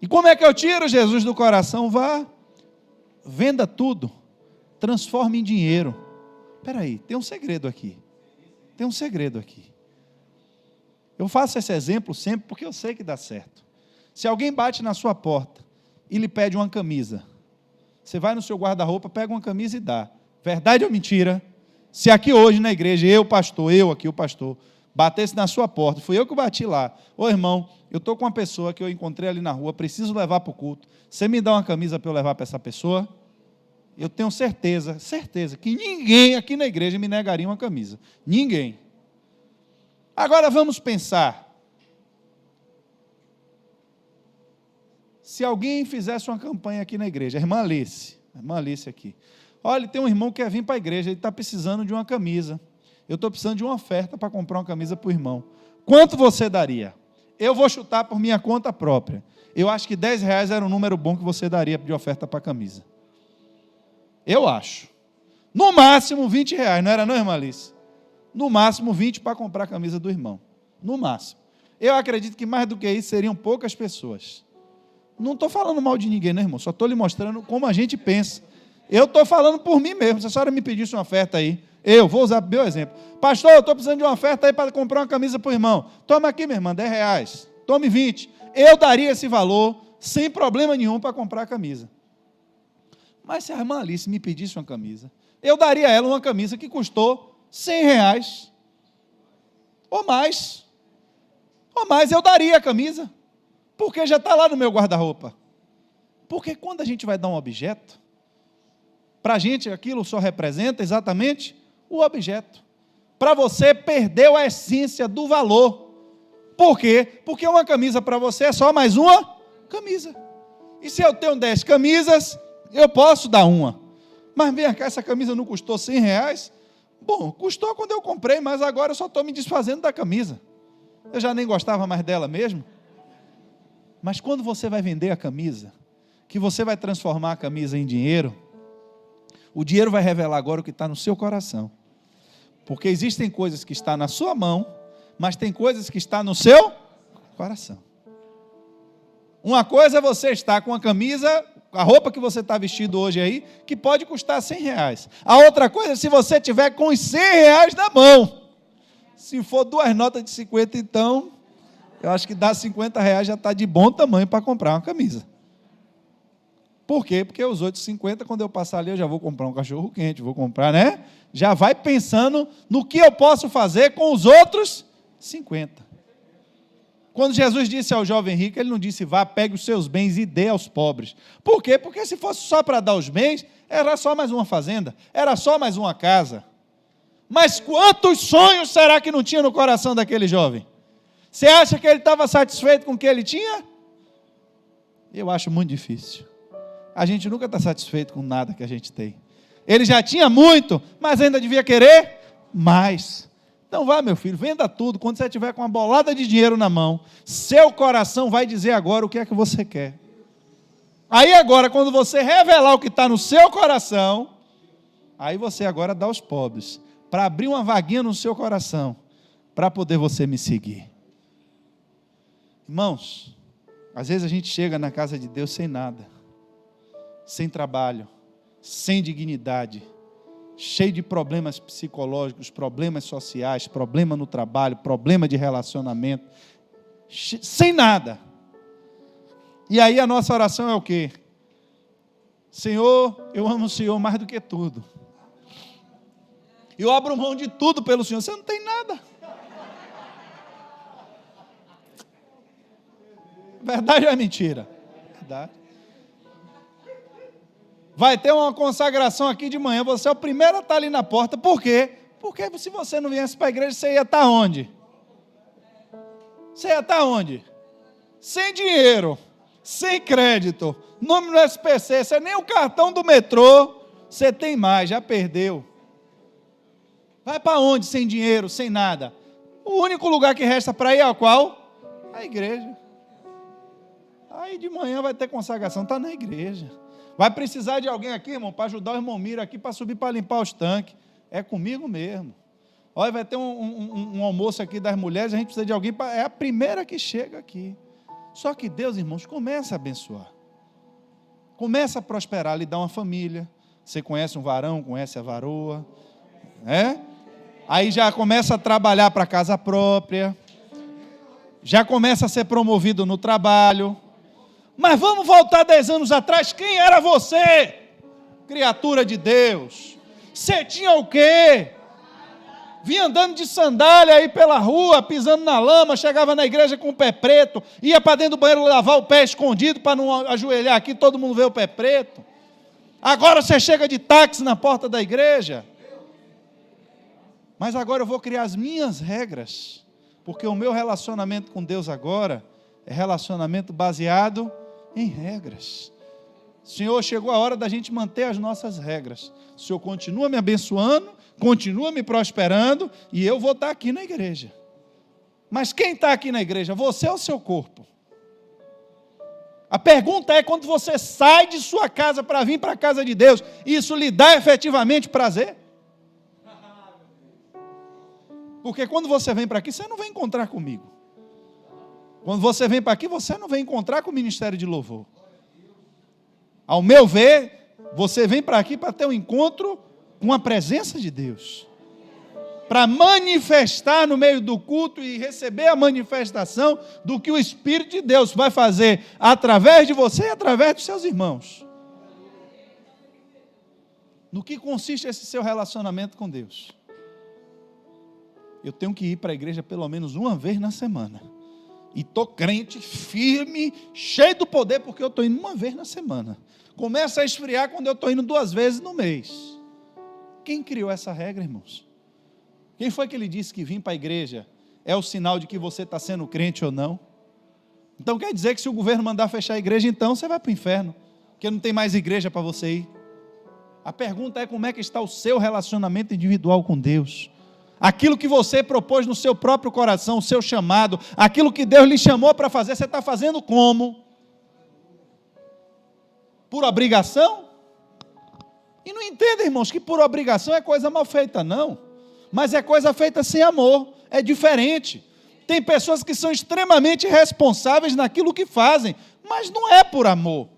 E como é que eu tiro Jesus do coração? Vá, venda tudo, transforme em dinheiro. Espera aí, tem um segredo aqui. Tem um segredo aqui. Eu faço esse exemplo sempre porque eu sei que dá certo. Se alguém bate na sua porta e lhe pede uma camisa, você vai no seu guarda-roupa, pega uma camisa e dá. Verdade ou mentira? Se aqui hoje na igreja, eu aqui o pastor, batesse na sua porta, fui eu que bati lá, ô irmão, eu estou com uma pessoa que eu encontrei ali na rua, preciso levar para o culto, você me dá uma camisa para eu levar para essa pessoa? Eu tenho certeza que ninguém aqui na igreja me negaria uma camisa, ninguém. Agora vamos pensar, se alguém fizesse uma campanha aqui na igreja, a irmã Alice aqui, olha, tem um irmão que quer vir para a igreja, ele está precisando de uma camisa, eu estou precisando de uma oferta para comprar uma camisa para o irmão, quanto você daria? Eu vou chutar por minha conta própria, eu acho que R$10 era um número bom que você daria de oferta para a camisa, eu acho, no máximo R$20, não era não, irmã Alice? No máximo 20 para comprar a camisa do irmão, no máximo, eu acredito que mais do que isso seriam poucas pessoas, não estou falando mal de ninguém, né, irmão, só estou lhe mostrando como a gente pensa, eu estou falando por mim mesmo, se a senhora me pedisse uma oferta aí, eu vou usar meu exemplo, pastor, eu estou precisando de uma oferta aí para comprar uma camisa para o irmão, toma aqui minha irmã, R$10, tome 20, eu daria esse valor, sem problema nenhum para comprar a camisa, mas se a irmã Alice me pedisse uma camisa, eu daria a ela uma camisa que custou R$100, ou mais, Mas eu daria a camisa, porque já está lá no meu guarda-roupa. Porque quando a gente vai dar um objeto, para a gente aquilo só representa exatamente o objeto. Para você, perdeu a essência do valor. Por quê? Porque uma camisa para você é só mais uma camisa. E se eu tenho 10 camisas, eu posso dar uma. Mas vem cá, essa camisa não custou R$100? Bom, custou quando eu comprei, mas agora eu só estou me desfazendo da camisa. Eu já nem gostava mais dela mesmo. Mas quando você vai vender a camisa, que você vai transformar a camisa em dinheiro, o dinheiro vai revelar agora o que está no seu coração. Porque existem coisas que estão na sua mão, mas tem coisas que estão no seu coração. Uma coisa é você estar com a camisa, a roupa que você está vestido hoje aí, que pode custar R$100. A outra coisa é se você tiver com os R$100 na mão. Se for 2 notas de 50, então, eu acho que dá R$50 já está de bom tamanho para comprar uma camisa. Por quê? Porque os outros 50, quando eu passar ali, eu já vou comprar um cachorro quente, vou comprar, né? Já vai pensando no que eu posso fazer com os outros 50. Quando Jesus disse ao jovem rico, ele não disse, vá, pegue os seus bens e dê aos pobres. Por quê? Porque se fosse só para dar os bens, era só mais uma fazenda, era só mais uma casa. Mas quantos sonhos será que não tinha no coração daquele jovem? Você acha que ele estava satisfeito com o que ele tinha? Eu acho muito difícil. A gente nunca está satisfeito com nada que a gente tem. Ele já tinha muito, mas ainda devia querer mais. Então vá, meu filho, venda tudo. Quando você tiver com uma bolada de dinheiro na mão, seu coração vai dizer agora o que é que você quer. Aí agora, quando você revelar o que está no seu coração, aí você agora dá aos pobres, para abrir uma vaguinha no seu coração, para poder você me seguir. Irmãos, às vezes a gente chega na casa de Deus sem nada, sem trabalho, sem dignidade, cheio de problemas psicológicos, problemas sociais, problema no trabalho, problema de relacionamento, sem nada. E aí a nossa oração é o quê? Senhor, eu amo o Senhor mais do que tudo. Eu abro mão de tudo pelo Senhor. Você não tem nada. Verdade ou é mentira? Verdade. Vai ter uma consagração aqui de manhã, você é o primeiro a estar ali na porta. Por quê? Porque se você não viesse para a igreja, você ia estar onde? Você ia estar onde? Sem dinheiro, sem crédito, nome no SPC, você nem o cartão do metrô, você tem mais, já perdeu. Vai para onde sem dinheiro, sem nada? O único lugar que resta para ir é qual? A igreja. Aí de manhã vai ter consagração, está na igreja. Vai precisar de alguém aqui, irmão, para ajudar o irmão Miro aqui, para subir, para limpar os tanques. É comigo mesmo. Olha, vai ter um almoço aqui das mulheres, a gente precisa de alguém, é a primeira que chega aqui. Só que Deus, irmãos, começa a abençoar. Começa a prosperar, lhe dá uma família. Você conhece um varão, conhece a varoa. Aí já começa a trabalhar para casa própria. Já começa a ser promovido no trabalho. Mas vamos voltar 10 anos atrás, quem era você? Criatura de Deus. Você tinha o quê? Vinha andando de sandália aí pela rua, pisando na lama, chegava na igreja com o pé preto, ia para dentro do banheiro lavar o pé escondido para não ajoelhar aqui, todo mundo vê o pé preto. Agora você chega de táxi na porta da igreja. Mas agora eu vou criar as minhas regras, porque o meu relacionamento com Deus agora é relacionamento baseado em regras. Senhor, chegou a hora da gente manter as nossas regras. O Senhor continua me abençoando, continua me prosperando, e eu vou estar aqui na igreja. Mas quem está aqui na igreja? Você ou o seu corpo? A pergunta é, quando você sai de sua casa para vir para a casa de Deus, isso lhe dá efetivamente prazer? Porque quando você vem para aqui, você não vem encontrar comigo. Quando você vem para aqui, você não vem encontrar com o ministério de louvor. Ao meu ver, você vem para aqui para ter um encontro com a presença de Deus. Para manifestar no meio do culto e receber a manifestação do que o Espírito de Deus vai fazer através de você e através dos seus irmãos. No que consiste esse seu relacionamento com Deus? Eu tenho que ir para a igreja pelo menos uma vez na semana. E estou crente, firme, cheio do poder, porque eu estou indo uma vez na semana. Começa a esfriar quando eu estou indo 2 vezes no mês. Quem criou essa regra, irmãos? Quem foi que lhe disse que vir para a igreja é o sinal de que você está sendo crente ou não? Então quer dizer que se o governo mandar fechar a igreja, então você vai para o inferno, porque não tem mais igreja para você ir. A pergunta é como é que está o seu relacionamento individual com Deus. Aquilo que você propôs no seu próprio coração, o seu chamado, aquilo que Deus lhe chamou para fazer, você está fazendo como? Por obrigação? E não entenda, irmãos, que por obrigação é coisa mal feita, não. Mas é coisa feita sem amor, é diferente. Tem pessoas que são extremamente responsáveis naquilo que fazem, mas não é por amor.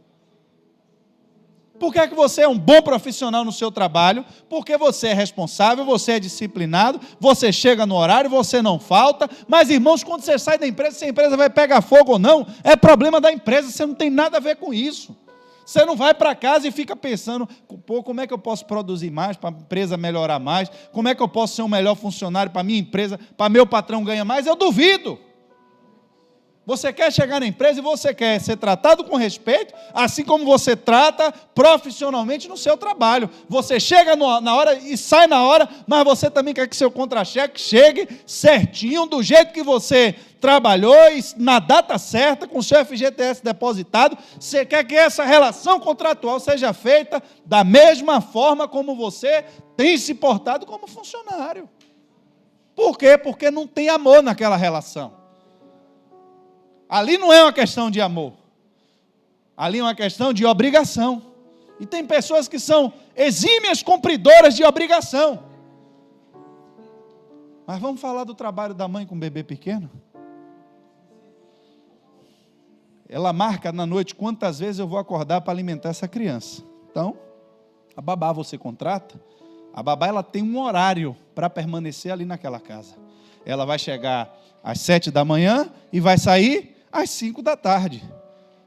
Por que é que você é um bom profissional no seu trabalho? Porque você é responsável, você é disciplinado, você chega no horário, você não falta. Mas, irmãos, quando você sai da empresa, se a empresa vai pegar fogo ou não, é problema da empresa, você não tem nada a ver com isso. Você não vai para casa e fica pensando, pô, como é que eu posso produzir mais, para a empresa melhorar mais? Como é que eu posso ser um melhor funcionário para a minha empresa, para meu patrão ganhar mais? Eu duvido. Você quer chegar na empresa e você quer ser tratado com respeito, assim como você trata profissionalmente no seu trabalho. Você chega na hora e sai na hora, mas você também quer que seu contra-cheque chegue certinho, do jeito que você trabalhou, e na data certa, com o seu FGTS depositado. Você quer que essa relação contratual seja feita da mesma forma como você tem se portado como funcionário. Por quê? Porque não tem amor naquela relação. Ali não é uma questão de amor. Ali é uma questão de obrigação. E tem pessoas que são exímias cumpridoras de obrigação. Mas vamos falar do trabalho da mãe com um bebê pequeno? Ela marca na noite quantas vezes eu vou acordar para alimentar essa criança. Então, a babá você contrata, a babá ela tem um horário para permanecer ali naquela casa. Ela vai chegar às 7 da manhã e vai sair às 5 da tarde.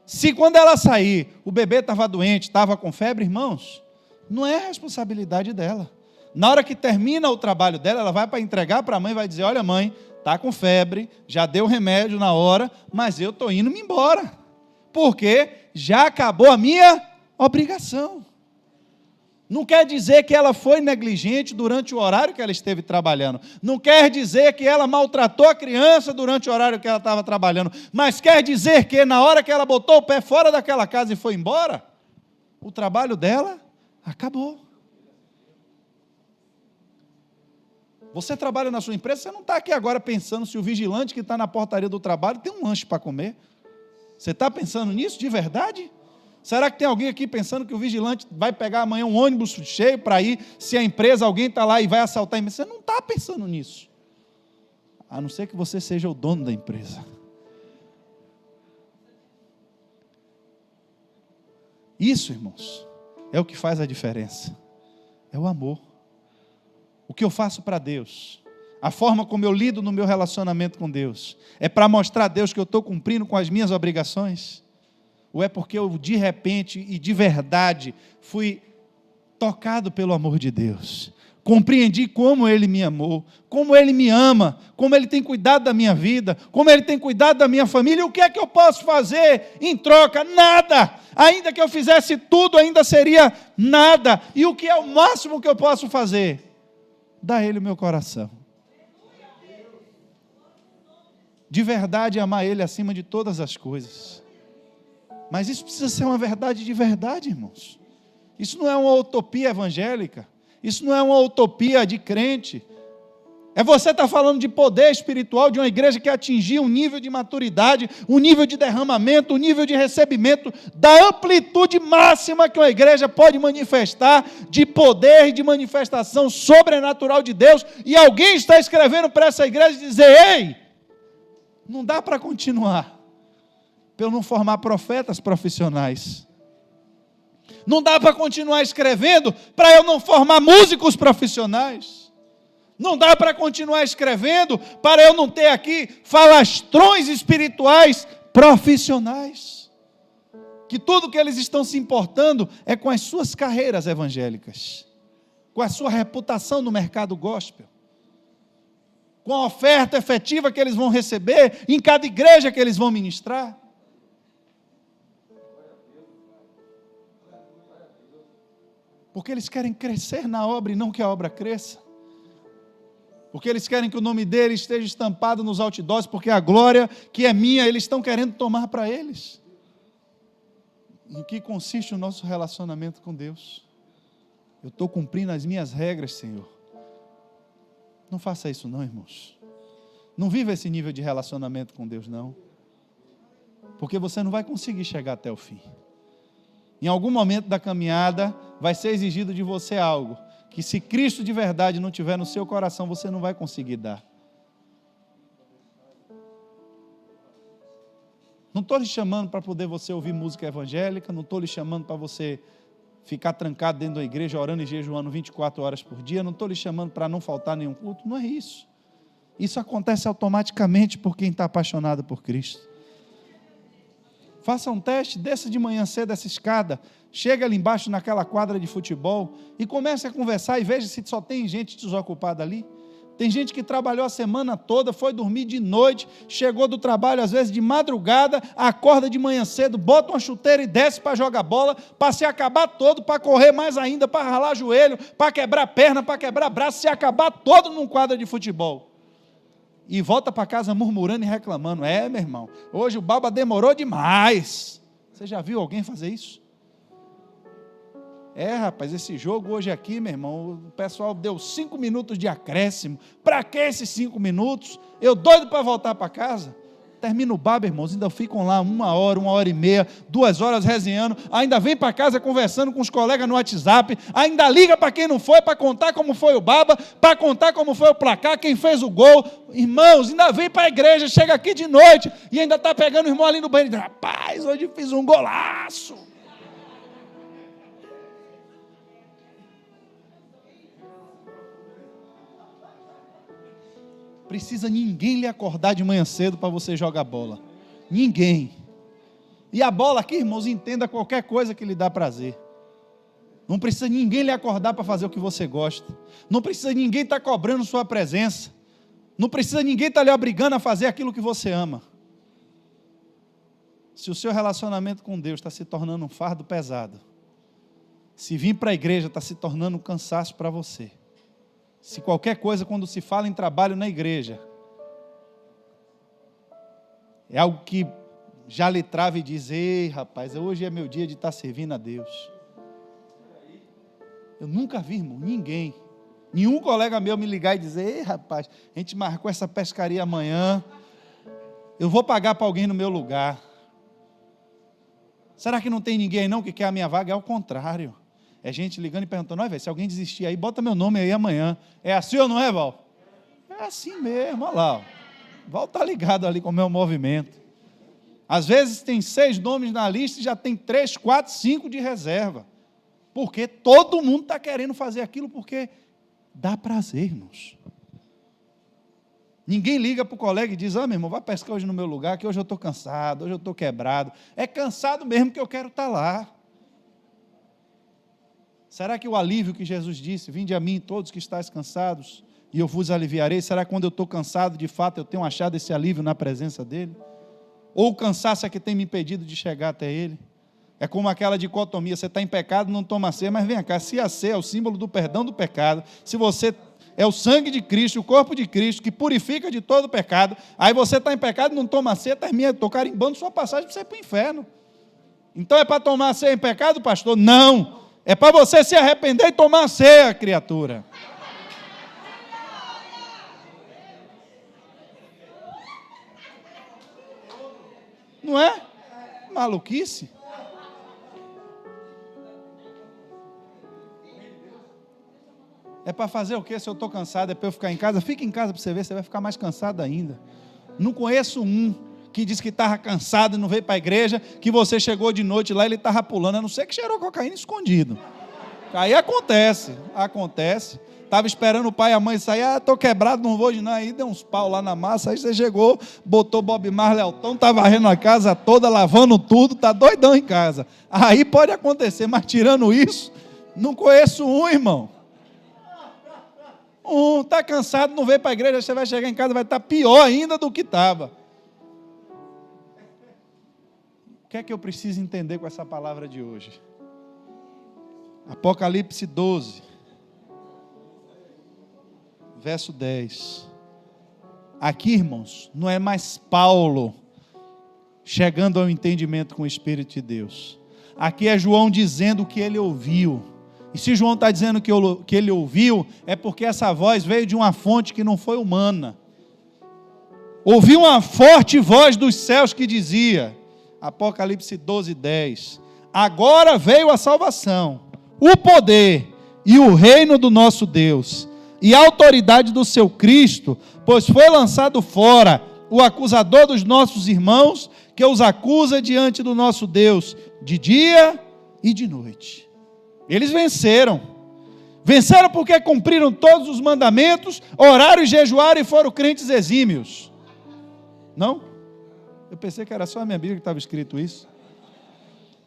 Se quando ela sair, o bebê estava doente, estava com febre, irmãos, não é responsabilidade dela. Na hora que termina o trabalho dela, ela vai para entregar para a mãe e vai dizer, olha mãe, está com febre, já deu remédio na hora, mas eu estou indo-me embora, porque já acabou a minha obrigação. Não quer dizer que ela foi negligente durante o horário que ela esteve trabalhando. Não quer dizer que ela maltratou a criança durante o horário que ela estava trabalhando. Mas quer dizer que na hora que ela botou o pé fora daquela casa e foi embora, o trabalho dela acabou. Você trabalha na sua empresa, você não está aqui agora pensando se o vigilante que está na portaria do trabalho tem um lanche para comer. Você está pensando nisso de verdade? Será que tem alguém aqui pensando que o vigilante vai pegar amanhã um ônibus cheio para ir, se a empresa, alguém está lá e vai assaltar a empresa? Você não está pensando nisso. A não ser que você seja o dono da empresa. Isso, irmãos, é o que faz a diferença. É o amor. O que eu faço para Deus, a forma como eu lido no meu relacionamento com Deus, é para mostrar a Deus que eu estou cumprindo com as minhas obrigações? Ou é porque eu de repente e de verdade fui tocado pelo amor de Deus? Compreendi como Ele me amou, como Ele me ama, como Ele tem cuidado da minha vida, como Ele tem cuidado da minha família. E o que é que eu posso fazer em troca? Nada. Ainda que eu fizesse tudo, ainda seria nada. E o que é o máximo que eu posso fazer? Dar a Ele o meu coração. De verdade, amar Ele acima de todas as coisas. Mas isso precisa ser uma verdade de verdade, irmãos. Isso não é uma utopia evangélica. Isso não é uma utopia de crente. É você estar falando de poder espiritual de uma igreja que atingiu um nível de maturidade, um nível de derramamento, um nível de recebimento, da amplitude máxima que uma igreja pode manifestar, de poder e de manifestação sobrenatural de Deus. E alguém está escrevendo para essa igreja e dizer, ei, não dá para continuar. Para eu não formar profetas profissionais. Não dá para continuar escrevendo para eu não formar músicos profissionais. Não dá para continuar escrevendo para eu não ter aqui falastrões espirituais profissionais. Que tudo que eles estão se importando é com as suas carreiras evangélicas, com a sua reputação no mercado gospel. com a oferta efetiva que eles vão receber em cada igreja que eles vão ministrar. Porque eles querem crescer na obra e não que a obra cresça. Porque eles querem que o nome dele esteja estampado nos outdoors, porque a glória que é minha, eles estão querendo tomar para eles. Em que consiste o nosso relacionamento com Deus? Eu estou cumprindo as minhas regras, Senhor. Não faça isso não, irmãos. Não viva esse nível de relacionamento com Deus, não. Porque você não vai conseguir chegar até o fim. Em algum momento da caminhada, vai ser exigido de você algo que, se Cristo de verdade não tiver no seu coração, você não vai conseguir dar. Não estou lhe chamando para poder você ouvir música evangélica, não estou lhe chamando para você ficar trancado dentro da igreja, orando e jejuando 24 horas por dia, não estou lhe chamando para não faltar nenhum culto, não é isso. Isso acontece automaticamente por quem está apaixonado por Cristo. Faça um teste, desça de manhã cedo essa escada, chega ali embaixo naquela quadra de futebol e comece a conversar e veja se só tem gente desocupada ali. Tem gente que trabalhou a semana toda, foi dormir de noite, chegou do trabalho às vezes de madrugada, acorda de manhã cedo, bota uma chuteira e desce para jogar bola, para se acabar todo, para correr mais ainda, para ralar joelho, para quebrar perna, para quebrar braço, se acabar todo num quadro de futebol. E volta para casa murmurando e reclamando. Meu irmão, hoje o baba demorou demais. Você já viu alguém fazer isso? Rapaz, esse jogo hoje aqui, meu irmão, o pessoal deu 5 minutos de acréscimo. Para que esses 5 minutos? Eu doido para voltar para casa. Termina o baba, irmãos, ainda ficam lá 1 hora, 1h30, 2 horas resenhando, ainda vem para casa conversando com os colegas no WhatsApp, ainda liga para quem não foi, para contar como foi o baba, para contar como foi o placar, quem fez o gol. Irmãos, ainda vem para a igreja, chega aqui de noite e ainda está pegando o irmão ali no banheiro e diz: rapaz, hoje fiz um golaço. Precisa ninguém lhe acordar de manhã cedo para você jogar bola. Ninguém. E a bola aqui, irmãos, entenda qualquer coisa que lhe dá prazer. Não precisa ninguém lhe acordar para fazer o que você gosta. Não precisa ninguém estar cobrando sua presença. Não precisa ninguém estar lhe obrigando a fazer aquilo que você ama. Se o seu relacionamento com Deus está se tornando um fardo pesado, se vir para a igreja está se tornando um cansaço para você, se qualquer coisa, quando se fala em trabalho na igreja, é algo que já lhe trava e diz: ei, rapaz, hoje é meu dia de estar servindo a Deus. Eu nunca vi, irmão, nenhum colega meu me ligar e dizer: ei, rapaz, a gente marcou essa pescaria amanhã, eu vou pagar para alguém no meu lugar. Será que não tem ninguém aí não que quer a minha vaga? É o contrário. É gente ligando e perguntando: velho, se alguém desistir aí, bota meu nome aí amanhã. É assim ou não é, Val? É assim mesmo, olha lá. Val está ligado ali com o meu movimento. Às vezes tem 6 nomes na lista e já tem 3, 4, 5 de reserva. Porque todo mundo está querendo fazer aquilo porque dá prazer, irmãos. Ninguém liga para o colega e diz: meu irmão, vai pescar hoje no meu lugar, que hoje eu estou cansado, hoje eu estou quebrado. É cansado mesmo que eu quero estar lá. Será que o alívio que Jesus disse: vinde a mim todos que estáis cansados e eu vos aliviarei, será que quando eu estou cansado, de fato, eu tenho achado esse alívio na presença dele? Ou o cansaço é que tem me impedido de chegar até ele? É como aquela dicotomia: você está em pecado, não toma ceia, mas vem cá, se a ceia é o símbolo do perdão do pecado, se você é o sangue de Cristo, o corpo de Cristo, que purifica de todo pecado, aí você está em pecado, não toma ceia, termina, estou carimbando sua passagem para você ir para o inferno. Então é para tomar ceia em pecado, pastor? Não! É para você se arrepender e tomar ceia, criatura. Não é? Maluquice. É para fazer o quê? Se eu estou cansado, é para eu ficar em casa? Fica em casa para você ver, você vai ficar mais cansado ainda. Não conheço um que disse que estava cansado e não veio para a igreja, que você chegou de noite lá e ele estava pulando, a não ser que cheirou cocaína escondido. Aí acontece. Estava esperando o pai e a mãe sair: estou quebrado, não vou de nada. Aí deu uns pau lá na massa, aí você chegou, botou Bob Marley Altão, está varrendo a casa toda, lavando tudo, está doidão em casa. Aí pode acontecer, mas tirando isso, não conheço um, irmão. Está cansado, não veio para a igreja, você vai chegar em casa, vai estar pior ainda do que estava. O que é que eu preciso entender com essa palavra de hoje? Apocalipse 12, verso 10. Aqui, irmãos, não é mais Paulo chegando ao entendimento com o Espírito de Deus. Aqui é João dizendo o que ele ouviu. E se João está dizendo que ele ouviu, é porque essa voz veio de uma fonte que não foi humana. Ouviu uma forte voz dos céus que dizia, Apocalipse 12, 10, agora veio a salvação, o poder e o reino do nosso Deus, e a autoridade do seu Cristo, pois foi lançado fora o acusador dos nossos irmãos, que os acusa diante do nosso Deus, de dia e de noite. Eles venceram porque cumpriram todos os mandamentos, oraram e jejuaram e foram crentes exímios. Não? Eu pensei que era só a minha Bíblia que estava escrito isso.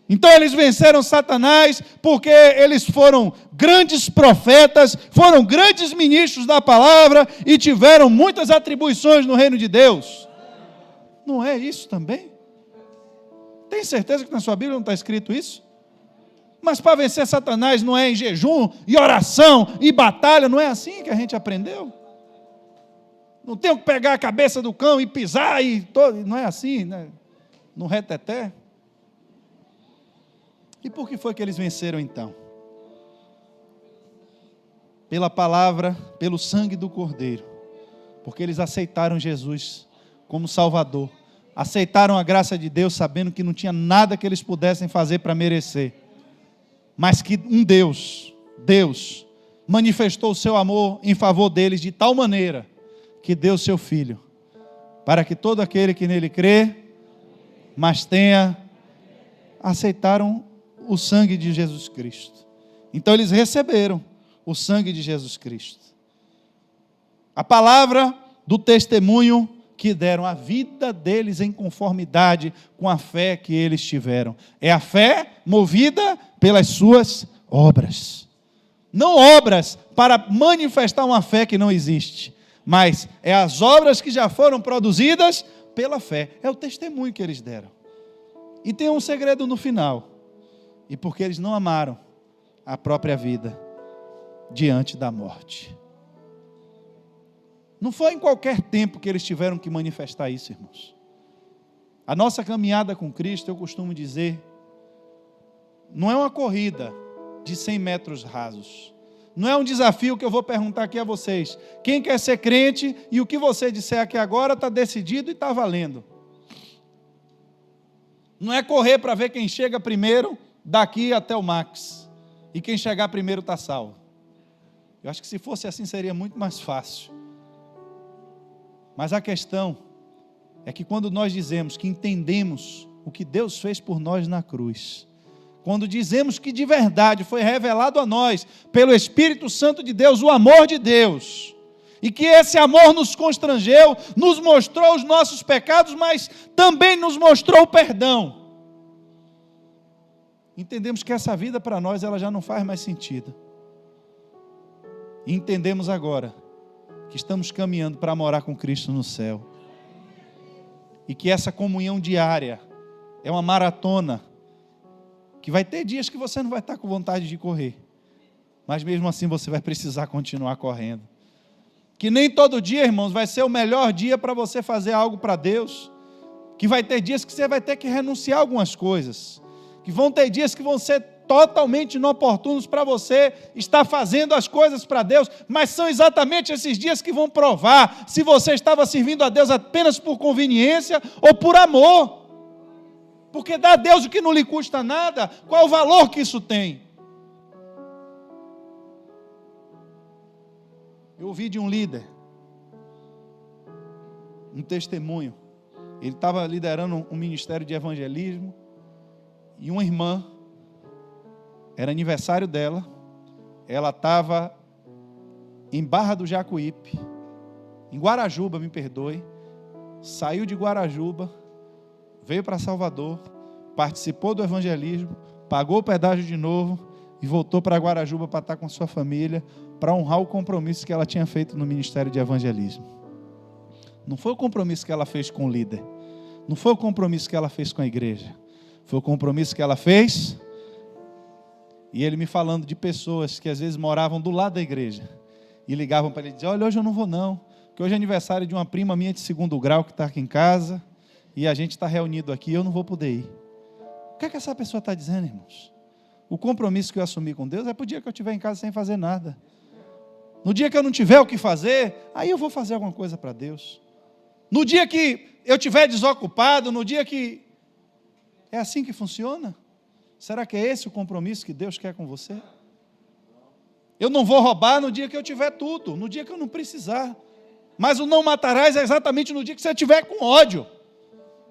Então eles venceram Satanás, porque eles foram grandes profetas, foram grandes ministros da palavra e tiveram muitas atribuições no reino de Deus. Não é isso também? Tem certeza que na sua Bíblia não está escrito isso? Mas para vencer Satanás não é em jejum, e oração, e batalha, não é assim que a gente aprendeu? Não tem que pegar a cabeça do cão e pisar, não é assim, né? No reteté. E por que foi que eles venceram então? Pela palavra, pelo sangue do Cordeiro. Porque eles aceitaram Jesus como Salvador. Aceitaram a graça de Deus, sabendo que não tinha nada que eles pudessem fazer para merecer. Mas que um Deus, manifestou o seu amor em favor deles de tal maneira que deu seu Filho, para que todo aquele que nele crê, mas aceitaram o sangue de Jesus Cristo. Então eles receberam o sangue de Jesus Cristo. A palavra do testemunho que deram, a vida deles em conformidade com a fé que eles tiveram. É a fé movida pelas suas obras. Não obras para manifestar uma fé que não existe, mas é as obras que já foram produzidas pela fé. É o testemunho que eles deram. E tem um segredo no final. E porque eles não amaram a própria vida diante da morte. Não foi em qualquer tempo que eles tiveram que manifestar isso, irmãos. A nossa caminhada com Cristo, eu costumo dizer, não é uma corrida de 100 metros rasos. Não é um desafio que eu vou perguntar aqui a vocês. Quem quer ser crente e o que você disser aqui agora está decidido e está valendo. Não é correr para ver quem chega primeiro daqui até o Max. E quem chegar primeiro está salvo. Eu acho que se fosse assim seria muito mais fácil. Mas a questão é que quando nós dizemos que entendemos o que Deus fez por nós na cruz, quando dizemos que de verdade foi revelado a nós, pelo Espírito Santo de Deus, o amor de Deus, e que esse amor nos constrangeu, nos mostrou os nossos pecados, mas também nos mostrou o perdão, entendemos que essa vida para nós ela já não faz mais sentido, e entendemos agora que estamos caminhando para morar com Cristo no céu, e que essa comunhão diária é uma maratona, que vai ter dias que você não vai estar com vontade de correr, mas mesmo assim você vai precisar continuar correndo, que nem todo dia, irmãos, vai ser o melhor dia para você fazer algo para Deus, que vai ter dias que você vai ter que renunciar a algumas coisas, que vão ter dias que vão ser totalmente inoportunos para você estar fazendo as coisas para Deus, mas são exatamente esses dias que vão provar se você estava servindo a Deus apenas por conveniência ou por amor, porque dar a Deus o que não lhe custa nada, qual é o valor que isso tem? Eu ouvi de um líder, um testemunho, ele estava liderando um ministério de evangelismo, e uma irmã, era aniversário dela, ela estava em Barra do Jacuípe, em Guarajuba, me perdoe, saiu de Guarajuba, veio para Salvador, participou do evangelismo, pagou o pedágio de novo, e voltou para Guarajuba para estar com a sua família, para honrar o compromisso que ela tinha feito no ministério de evangelismo. Não foi o compromisso que ela fez com o líder, não foi o compromisso que ela fez com a igreja, foi o compromisso que ela fez. E ele me falando de pessoas que às vezes moravam do lado da igreja e ligavam para ele dizer: olha, hoje eu não vou não, porque hoje é aniversário de uma prima minha de 2º grau que está aqui em casa e a gente está reunido aqui, eu não vou poder ir. O que é que essa pessoa está dizendo, irmãos? O compromisso que eu assumi com Deus é para o dia que eu estiver em casa sem fazer nada. No dia que eu não tiver o que fazer, aí eu vou fazer alguma coisa para Deus. No dia que eu estiver desocupado, no dia que... É assim que funciona? Será que é esse o compromisso que Deus quer com você? Eu não vou roubar no dia que eu tiver tudo, no dia que eu não precisar. Mas o não matarás é exatamente no dia que você estiver com ódio.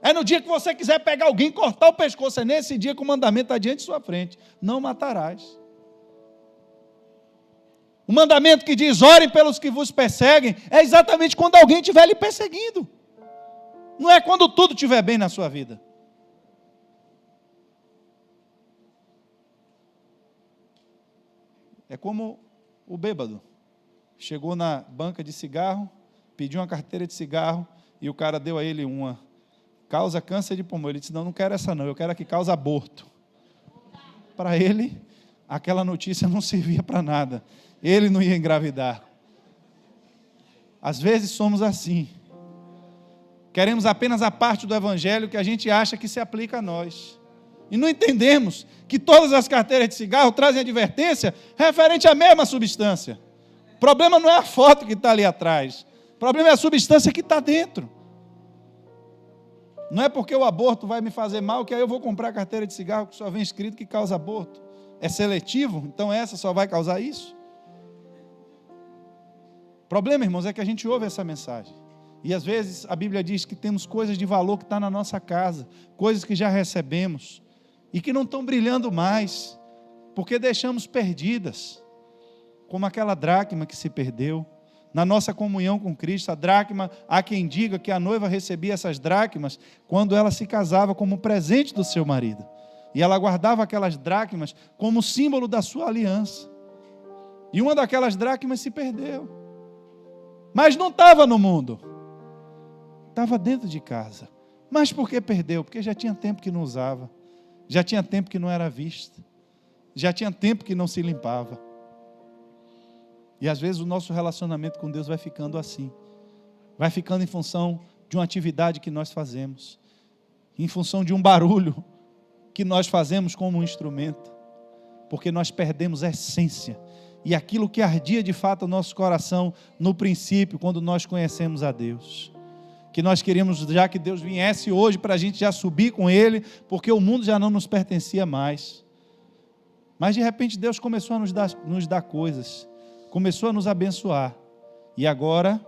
É no dia que você quiser pegar alguém, cortar o pescoço, é nesse dia que o mandamento está diante de sua frente. Não matarás. O mandamento que diz: orem pelos que vos perseguem, é exatamente quando alguém estiver lhe perseguindo. Não é quando tudo estiver bem na sua vida. É como o bêbado. Chegou na banca de cigarro, pediu uma carteira de cigarro, e o cara deu a ele uma. Causa câncer de pulmão. Ele disse: não quero essa não, eu quero a que causa aborto. Para ele, aquela notícia não servia para nada. Ele não ia engravidar. Às vezes somos assim. Queremos apenas a parte do evangelho que a gente acha que se aplica a nós. E não entendemos que todas as carteiras de cigarro trazem advertência referente à mesma substância. O problema não é a foto que está ali atrás. O problema é a substância que está dentro. Não é porque o aborto vai me fazer mal que aí eu vou comprar carteira de cigarro que só vem escrito que causa aborto. É seletivo, então essa só vai causar isso? O problema, irmãos, é que a gente ouve essa mensagem. E às vezes a Bíblia diz que temos coisas de valor que está na nossa casa, coisas que já recebemos e que não estão brilhando mais, porque deixamos perdidas, como aquela dracma que se perdeu. Na nossa comunhão com Cristo, a dracma, há quem diga que a noiva recebia essas dracmas quando ela se casava como presente do seu marido. E ela guardava aquelas dracmas como símbolo da sua aliança. E uma daquelas dracmas se perdeu. Mas não estava no mundo. Estava dentro de casa. Mas por que perdeu? Porque já tinha tempo que não usava. Já tinha tempo que não era vista. Já tinha tempo que não se limpava. E às vezes o nosso relacionamento com Deus vai ficando assim. Vai ficando em função de uma atividade que nós fazemos. Em função de um barulho que nós fazemos como um instrumento. Porque nós perdemos a essência. E aquilo que ardia de fato o nosso coração no princípio, quando nós conhecemos a Deus. Que nós queríamos já que Deus viesse hoje para a gente já subir com Ele, porque o mundo já não nos pertencia mais. Mas de repente Deus começou a nos dar coisas. Começou a nos abençoar. E agora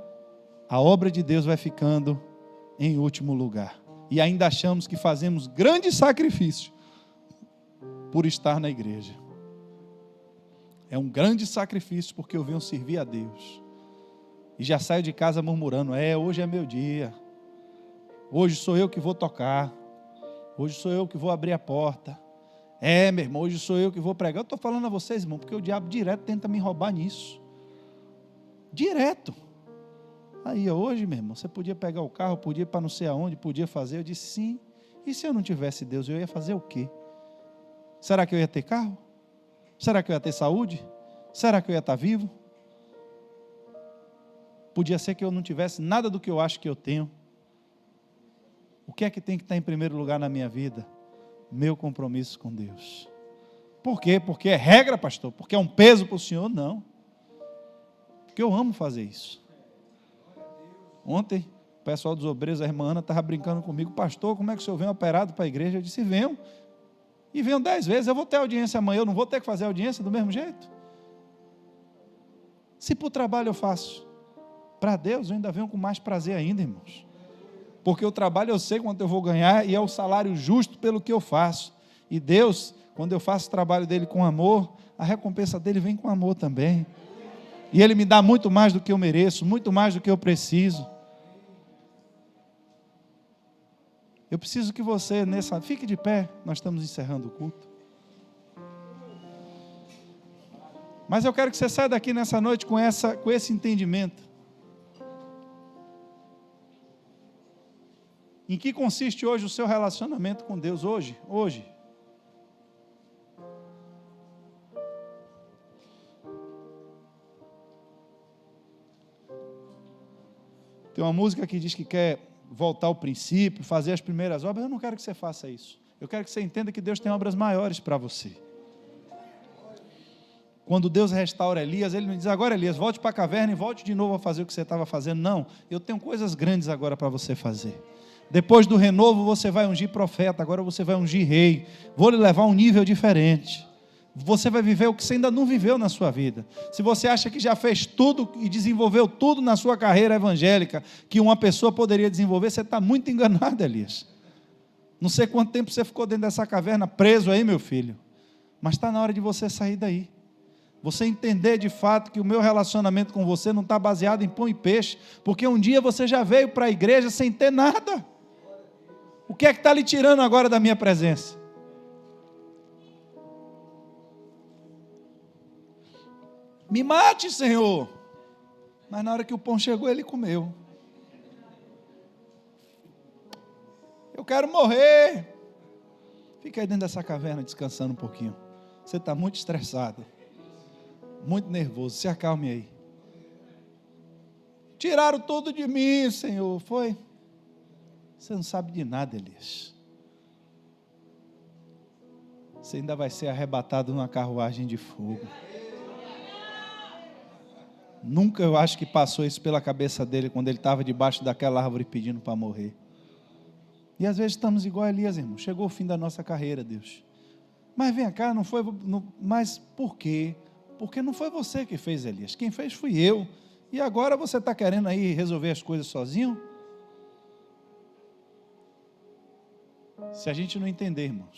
a obra de Deus vai ficando em último lugar. E ainda achamos que fazemos grande sacrifício por estar na igreja. É um grande sacrifício porque eu venho servir a Deus. E já saio de casa murmurando: hoje é meu dia. Hoje sou eu que vou tocar. Hoje sou eu que vou abrir a porta. Meu irmão, hoje sou eu que vou pregar. Eu estou falando a vocês, irmão, porque o diabo direto tenta me roubar nisso. Direto. Aí, hoje, meu irmão, você podia pegar o carro, podia ir para não sei aonde, podia fazer. Eu disse: sim. E se eu não tivesse Deus, eu ia fazer o quê? Será que eu ia ter carro? Será que eu ia ter saúde? Será que eu ia estar vivo? Podia ser que eu não tivesse nada do que eu acho que eu tenho. O que é que tem que estar em primeiro lugar na minha vida? Meu compromisso com Deus. Por quê? Porque é regra, pastor? Porque é um peso para o Senhor? Não. Porque eu amo fazer isso. Ontem, o pessoal dos obreiros, a irmã Ana, estava brincando comigo: pastor, como é que o senhor vem operado para a igreja? Eu disse: venho. E venho 10 vezes. Eu vou ter audiência amanhã, eu não vou ter que fazer audiência do mesmo jeito? Se para o trabalho eu faço, para Deus eu ainda venho com mais prazer ainda, irmãos. Porque o trabalho eu sei quanto eu vou ganhar e é o salário justo pelo que eu faço. E Deus, quando eu faço o trabalho dele com amor, a recompensa dele vem com amor também. E Ele me dá muito mais do que eu mereço, muito mais do que eu preciso. Eu preciso que você, fique de pé, nós estamos encerrando o culto. Mas eu quero que você saia daqui nessa noite com esse entendimento. Em que consiste hoje o seu relacionamento com Deus? Hoje. Tem uma música que diz que quer voltar ao princípio, fazer as primeiras obras. Eu não quero que você faça isso. Eu quero que você entenda que Deus tem obras maiores para você. Quando Deus restaura Elias, Ele não diz: agora Elias, volte para a caverna e volte de novo a fazer o que você estava fazendo. Não, eu tenho coisas grandes agora para você fazer. Depois do renovo você vai ungir profeta, agora você vai ungir rei. Vou lhe levar a um nível diferente. Você vai viver o que você ainda não viveu na sua vida. Se você acha que já fez tudo e desenvolveu tudo na sua carreira evangélica que uma pessoa poderia desenvolver, você está muito enganado, Elias. Não sei quanto tempo você ficou dentro dessa caverna, preso aí, meu filho. Mas está na hora de você sair daí. Você entender de fato que o meu relacionamento com você não está baseado em pão e peixe, porque um dia você já veio para a igreja sem ter nada. O que é que está lhe tirando agora da minha presença? Me mate, Senhor. Mas na hora que o pão chegou, ele comeu. Eu quero morrer. Fica aí dentro dessa caverna descansando um pouquinho. Você está muito estressado, muito nervoso. Se acalme aí. Tiraram tudo de mim, Senhor. Foi? Você não sabe de nada, Elias. Você ainda vai ser arrebatado numa carruagem de fogo. Nunca eu acho que passou isso pela cabeça dele quando ele estava debaixo daquela árvore pedindo para morrer. E às vezes estamos igual a Elias, irmão. Chegou o fim da nossa carreira, Deus. Mas vem cá, não foi. Mas por quê? Porque não foi você que fez, Elias. Quem fez fui eu. E agora você está querendo aí resolver as coisas sozinho? Se a gente não entender, irmãos,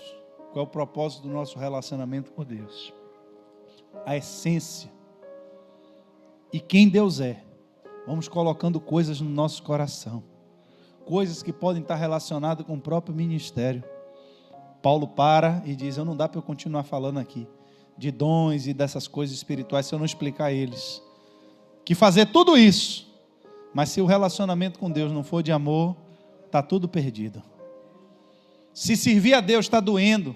qual é o propósito do nosso relacionamento com Deus, a essência e quem Deus é, vamos colocando coisas no nosso coração, coisas que podem estar relacionadas com o próprio ministério. Paulo para e diz: não dá para eu continuar falando aqui de dons e dessas coisas espirituais se eu não explicar eles, que fazer tudo isso, mas se o relacionamento com Deus não for de amor, está tudo perdido. Se servir a Deus está doendo,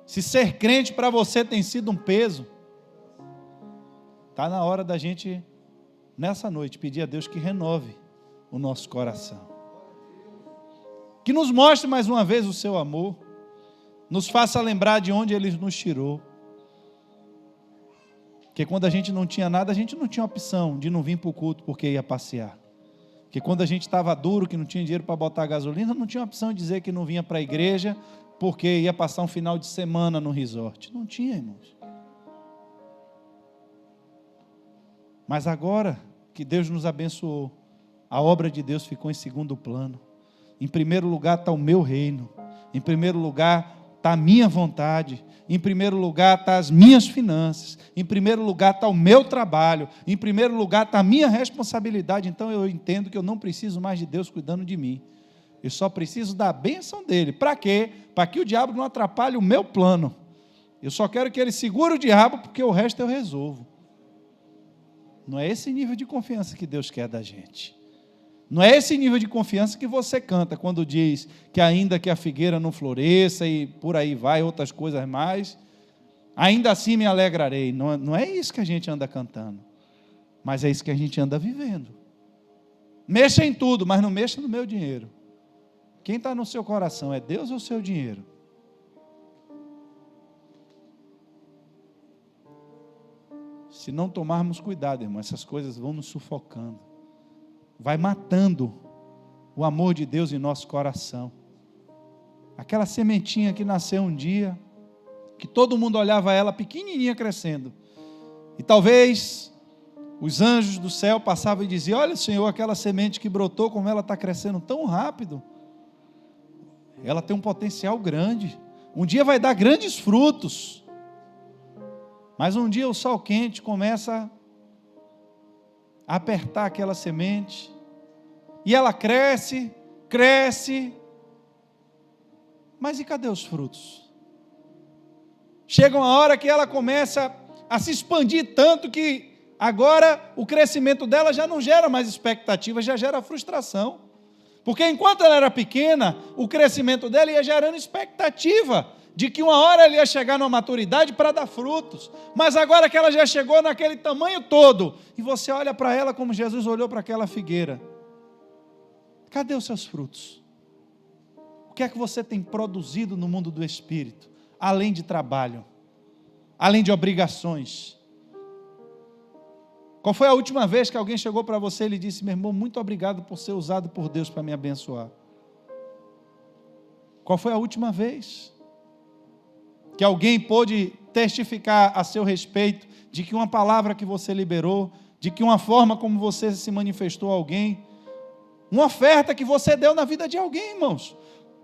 se ser crente para você tem sido um peso, está na hora da gente, nessa noite, pedir a Deus que renove o nosso coração, que nos mostre mais uma vez o seu amor, nos faça lembrar de onde Ele nos tirou, porque quando a gente não tinha nada, a gente não tinha opção de não vir para o culto porque ia passear. Que quando a gente estava duro, que não tinha dinheiro para botar gasolina, não tinha opção de dizer que não vinha para a igreja, porque ia passar um final de semana no resort. Não tinha, irmãos. Mas agora que Deus nos abençoou, a obra de Deus ficou em segundo plano. Em primeiro lugar está o meu reino. Em primeiro lugar está a minha vontade. Em primeiro lugar está as minhas finanças. Em primeiro lugar está o meu trabalho. Em primeiro lugar está a minha responsabilidade. Então eu entendo que eu não preciso mais de Deus cuidando de mim. Eu só preciso da bênção dele. Para quê? Para que o diabo não atrapalhe o meu plano. Eu só quero que ele segure o diabo, porque o resto eu resolvo. Não é esse nível de confiança que Deus quer da gente. Não é esse nível de confiança que você canta quando diz que ainda que a figueira não floresça e por aí vai, outras coisas mais, ainda assim me alegrarei. Não é isso que a gente anda cantando, mas é isso que a gente anda vivendo. Mexa em tudo, mas não mexa no meu dinheiro. Quem está no seu coração, é Deus ou o seu dinheiro? Se não tomarmos cuidado, irmão, essas coisas vão nos sufocando. Vai matando o amor de Deus em nosso coração. Aquela sementinha que nasceu um dia, que todo mundo olhava ela pequenininha crescendo, e talvez os anjos do céu passavam e diziam: olha, Senhor, aquela semente que brotou, como ela está crescendo tão rápido, ela tem um potencial grande, um dia vai dar grandes frutos. Mas um dia o sol quente começa a apertar aquela semente, e ela cresce, mas e cadê os frutos? Chega uma hora que ela começa a se expandir tanto que agora o crescimento dela já não gera mais expectativa, já gera frustração. Porque enquanto ela era pequena, o crescimento dela ia gerando expectativa de que uma hora ela ia chegar numa maturidade para dar frutos. Mas agora que ela já chegou naquele tamanho todo, e você olha para ela como Jesus olhou para aquela figueira, cadê os seus frutos? O que é que você tem produzido no mundo do Espírito? Além de trabalho, além de obrigações. Qual foi a última vez que alguém chegou para você e lhe disse: meu irmão, muito obrigado por ser usado por Deus para me abençoar? Qual foi a última vez que alguém pôde testificar a seu respeito de que uma palavra que você liberou, de que uma forma como você se manifestou a alguém, uma oferta que você deu na vida de alguém, irmãos?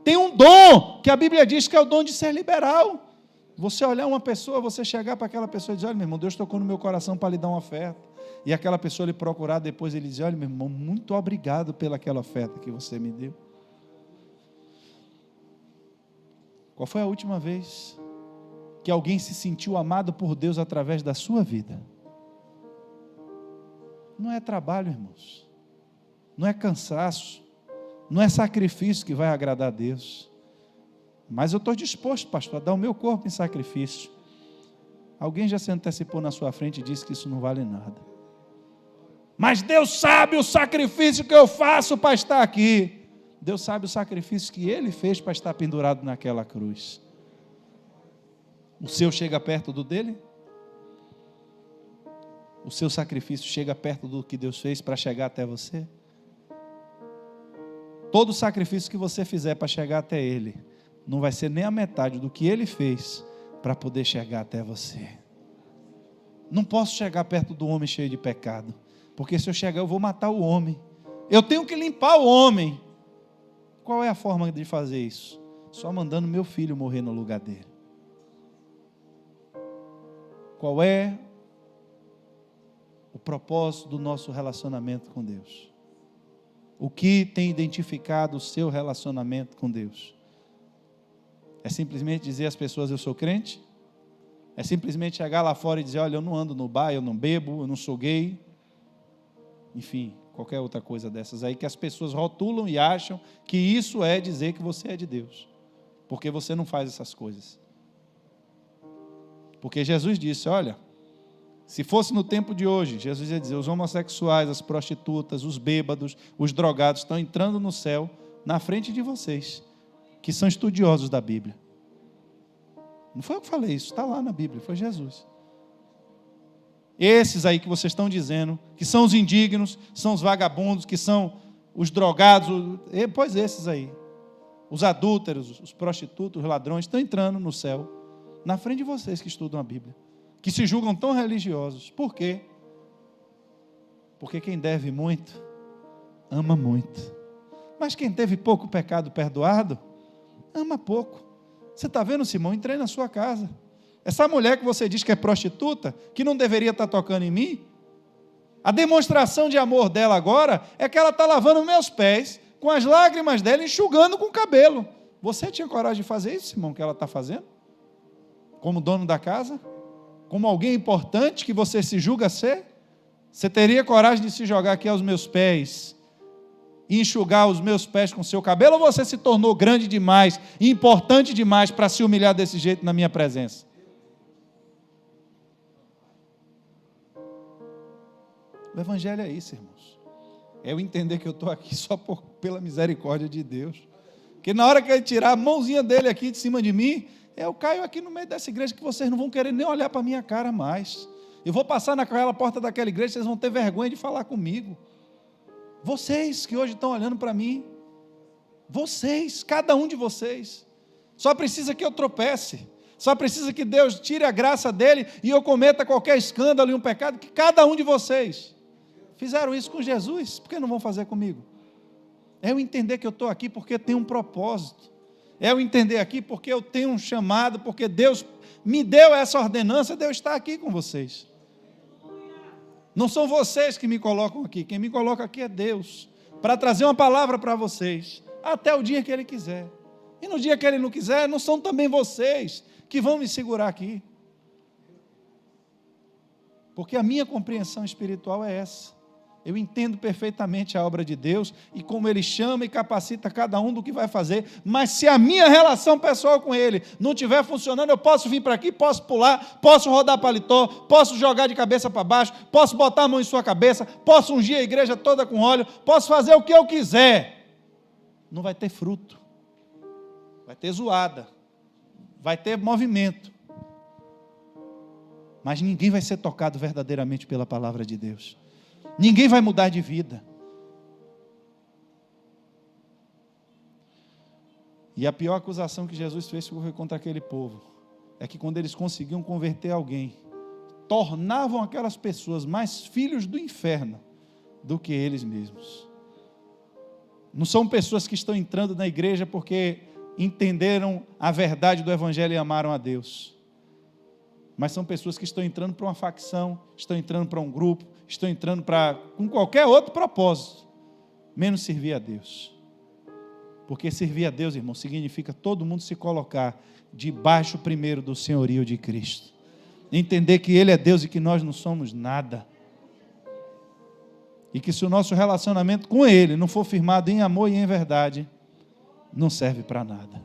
Tem um dom, que a Bíblia diz que é o dom de ser liberal. Você olhar uma pessoa, você chegar para aquela pessoa e dizer: olha, meu irmão, Deus tocou no meu coração para lhe dar uma oferta. E aquela pessoa lhe procurar depois, ele dizer: olha, meu irmão, muito obrigado pelaquela oferta que você me deu. Qual foi a última vez que alguém se sentiu amado por Deus através da sua vida? Não é trabalho, irmãos. Não é cansaço. Não é sacrifício que vai agradar a Deus. Mas eu estou disposto, pastor, a dar o meu corpo em sacrifício. Alguém já se antecipou na sua frente e disse que isso não vale nada. Mas Deus sabe o sacrifício que eu faço para estar aqui. Deus sabe o sacrifício que Ele fez para estar pendurado naquela cruz. O seu chega perto do dele? O seu sacrifício chega perto do que Deus fez para chegar até você? Todo sacrifício que você fizer para chegar até Ele, não vai ser nem a metade do que Ele fez para poder chegar até você. Não posso chegar perto do homem cheio de pecado, porque se eu chegar eu vou matar o homem. Eu tenho que limpar o homem. Qual é a forma de fazer isso? Só mandando meu filho morrer no lugar dele. Qual é o propósito do nosso relacionamento com Deus? O que tem identificado o seu relacionamento com Deus? É simplesmente dizer às pessoas: eu sou crente? É simplesmente chegar lá fora e dizer: olha, eu não ando no bar, eu não bebo, eu não sou gay? Enfim, qualquer outra coisa dessas aí que as pessoas rotulam e acham que isso é dizer que você é de Deus, porque você não faz essas coisas. Porque Jesus disse: olha, se fosse no tempo de hoje, Jesus ia dizer: os homossexuais, as prostitutas, os bêbados, os drogados estão entrando no céu na frente de vocês, que são estudiosos da Bíblia. Não foi eu que falei isso, está lá na Bíblia, foi Jesus. Esses aí que vocês estão dizendo, que são os indignos, são os vagabundos, que são os drogados, pois esses aí, os adúlteros, os prostitutos, os ladrões, estão entrando no céu, na frente de vocês que estudam a Bíblia, que se julgam tão religiosos. Por quê? Porque quem deve muito, ama muito. Mas quem teve pouco pecado perdoado, ama pouco. Você está vendo, Simão? Entrei na sua casa. Essa mulher que você diz que é prostituta, que não deveria estar tocando em mim, a demonstração de amor dela agora é que ela está lavando meus pés, com as lágrimas dela, enxugando com o cabelo. Você tinha coragem de fazer isso, Simão, que ela está fazendo? Como dono da casa? Como alguém importante que você se julga ser? Você teria coragem de se jogar aqui aos meus pés e enxugar os meus pés com o seu cabelo, ou você se tornou grande demais, importante demais para se humilhar desse jeito na minha presença? O Evangelho é isso, irmãos. É eu entender que eu estou aqui só pela misericórdia de Deus. Porque na hora que Ele tirar a mãozinha dele aqui de cima de mim, eu caio aqui no meio dessa igreja que vocês não vão querer nem olhar para a minha cara mais. Eu vou passar naquela porta daquela igreja, vocês vão ter vergonha de falar comigo. Vocês que hoje estão olhando para mim, vocês, cada um de vocês, só precisa que eu tropece, só precisa que Deus tire a graça dele e eu cometa qualquer escândalo e um pecado, que cada um de vocês fizeram isso com Jesus, por que não vão fazer comigo? É eu entender que eu estou aqui porque tem um propósito, é eu entender aqui porque eu tenho um chamado, porque Deus me deu essa ordenança de eu estar aqui com vocês. Não são vocês que me colocam aqui, quem me coloca aqui é Deus, para trazer uma palavra para vocês, até o dia que Ele quiser. E no dia que Ele não quiser, não são também vocês que vão me segurar aqui. Porque a minha compreensão espiritual é essa. Eu entendo perfeitamente a obra de Deus e como Ele chama e capacita cada um do que vai fazer, mas se a minha relação pessoal com Ele não estiver funcionando, eu posso vir para aqui, posso pular, posso rodar paletó, posso jogar de cabeça para baixo, posso botar a mão em sua cabeça, posso ungir a igreja toda com óleo, posso fazer o que eu quiser. Não vai ter fruto, vai ter zoada, vai ter movimento, mas ninguém vai ser tocado verdadeiramente pela palavra de Deus. Ninguém vai mudar de vida. E a pior acusação que Jesus fez foi contra aquele povo. É que quando eles conseguiam converter alguém, tornavam aquelas pessoas mais filhos do inferno do que eles mesmos. Não são pessoas que estão entrando na igreja porque entenderam a verdade do Evangelho e amaram a Deus. Mas são pessoas que estão entrando para uma facção, estão entrando para um grupo, estão entrando com qualquer outro propósito, menos servir a Deus. Porque servir a Deus, irmão, significa todo mundo se colocar debaixo primeiro do senhorio de Cristo. Entender que Ele é Deus e que nós não somos nada. E que se o nosso relacionamento com Ele não for firmado em amor e em verdade, não serve para nada.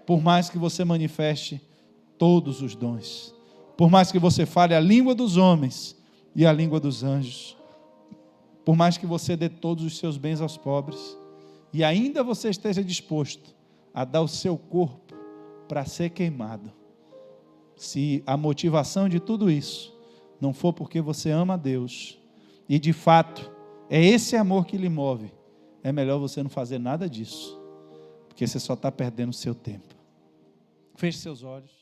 Por mais que você manifeste todos os dons, por mais que você fale a língua dos homens e a língua dos anjos, por mais que você dê todos os seus bens aos pobres, e ainda você esteja disposto a dar o seu corpo para ser queimado, se a motivação de tudo isso não for porque você ama a Deus, e de fato é esse amor que lhe move, é melhor você não fazer nada disso, porque você só está perdendo o seu tempo. Feche seus olhos.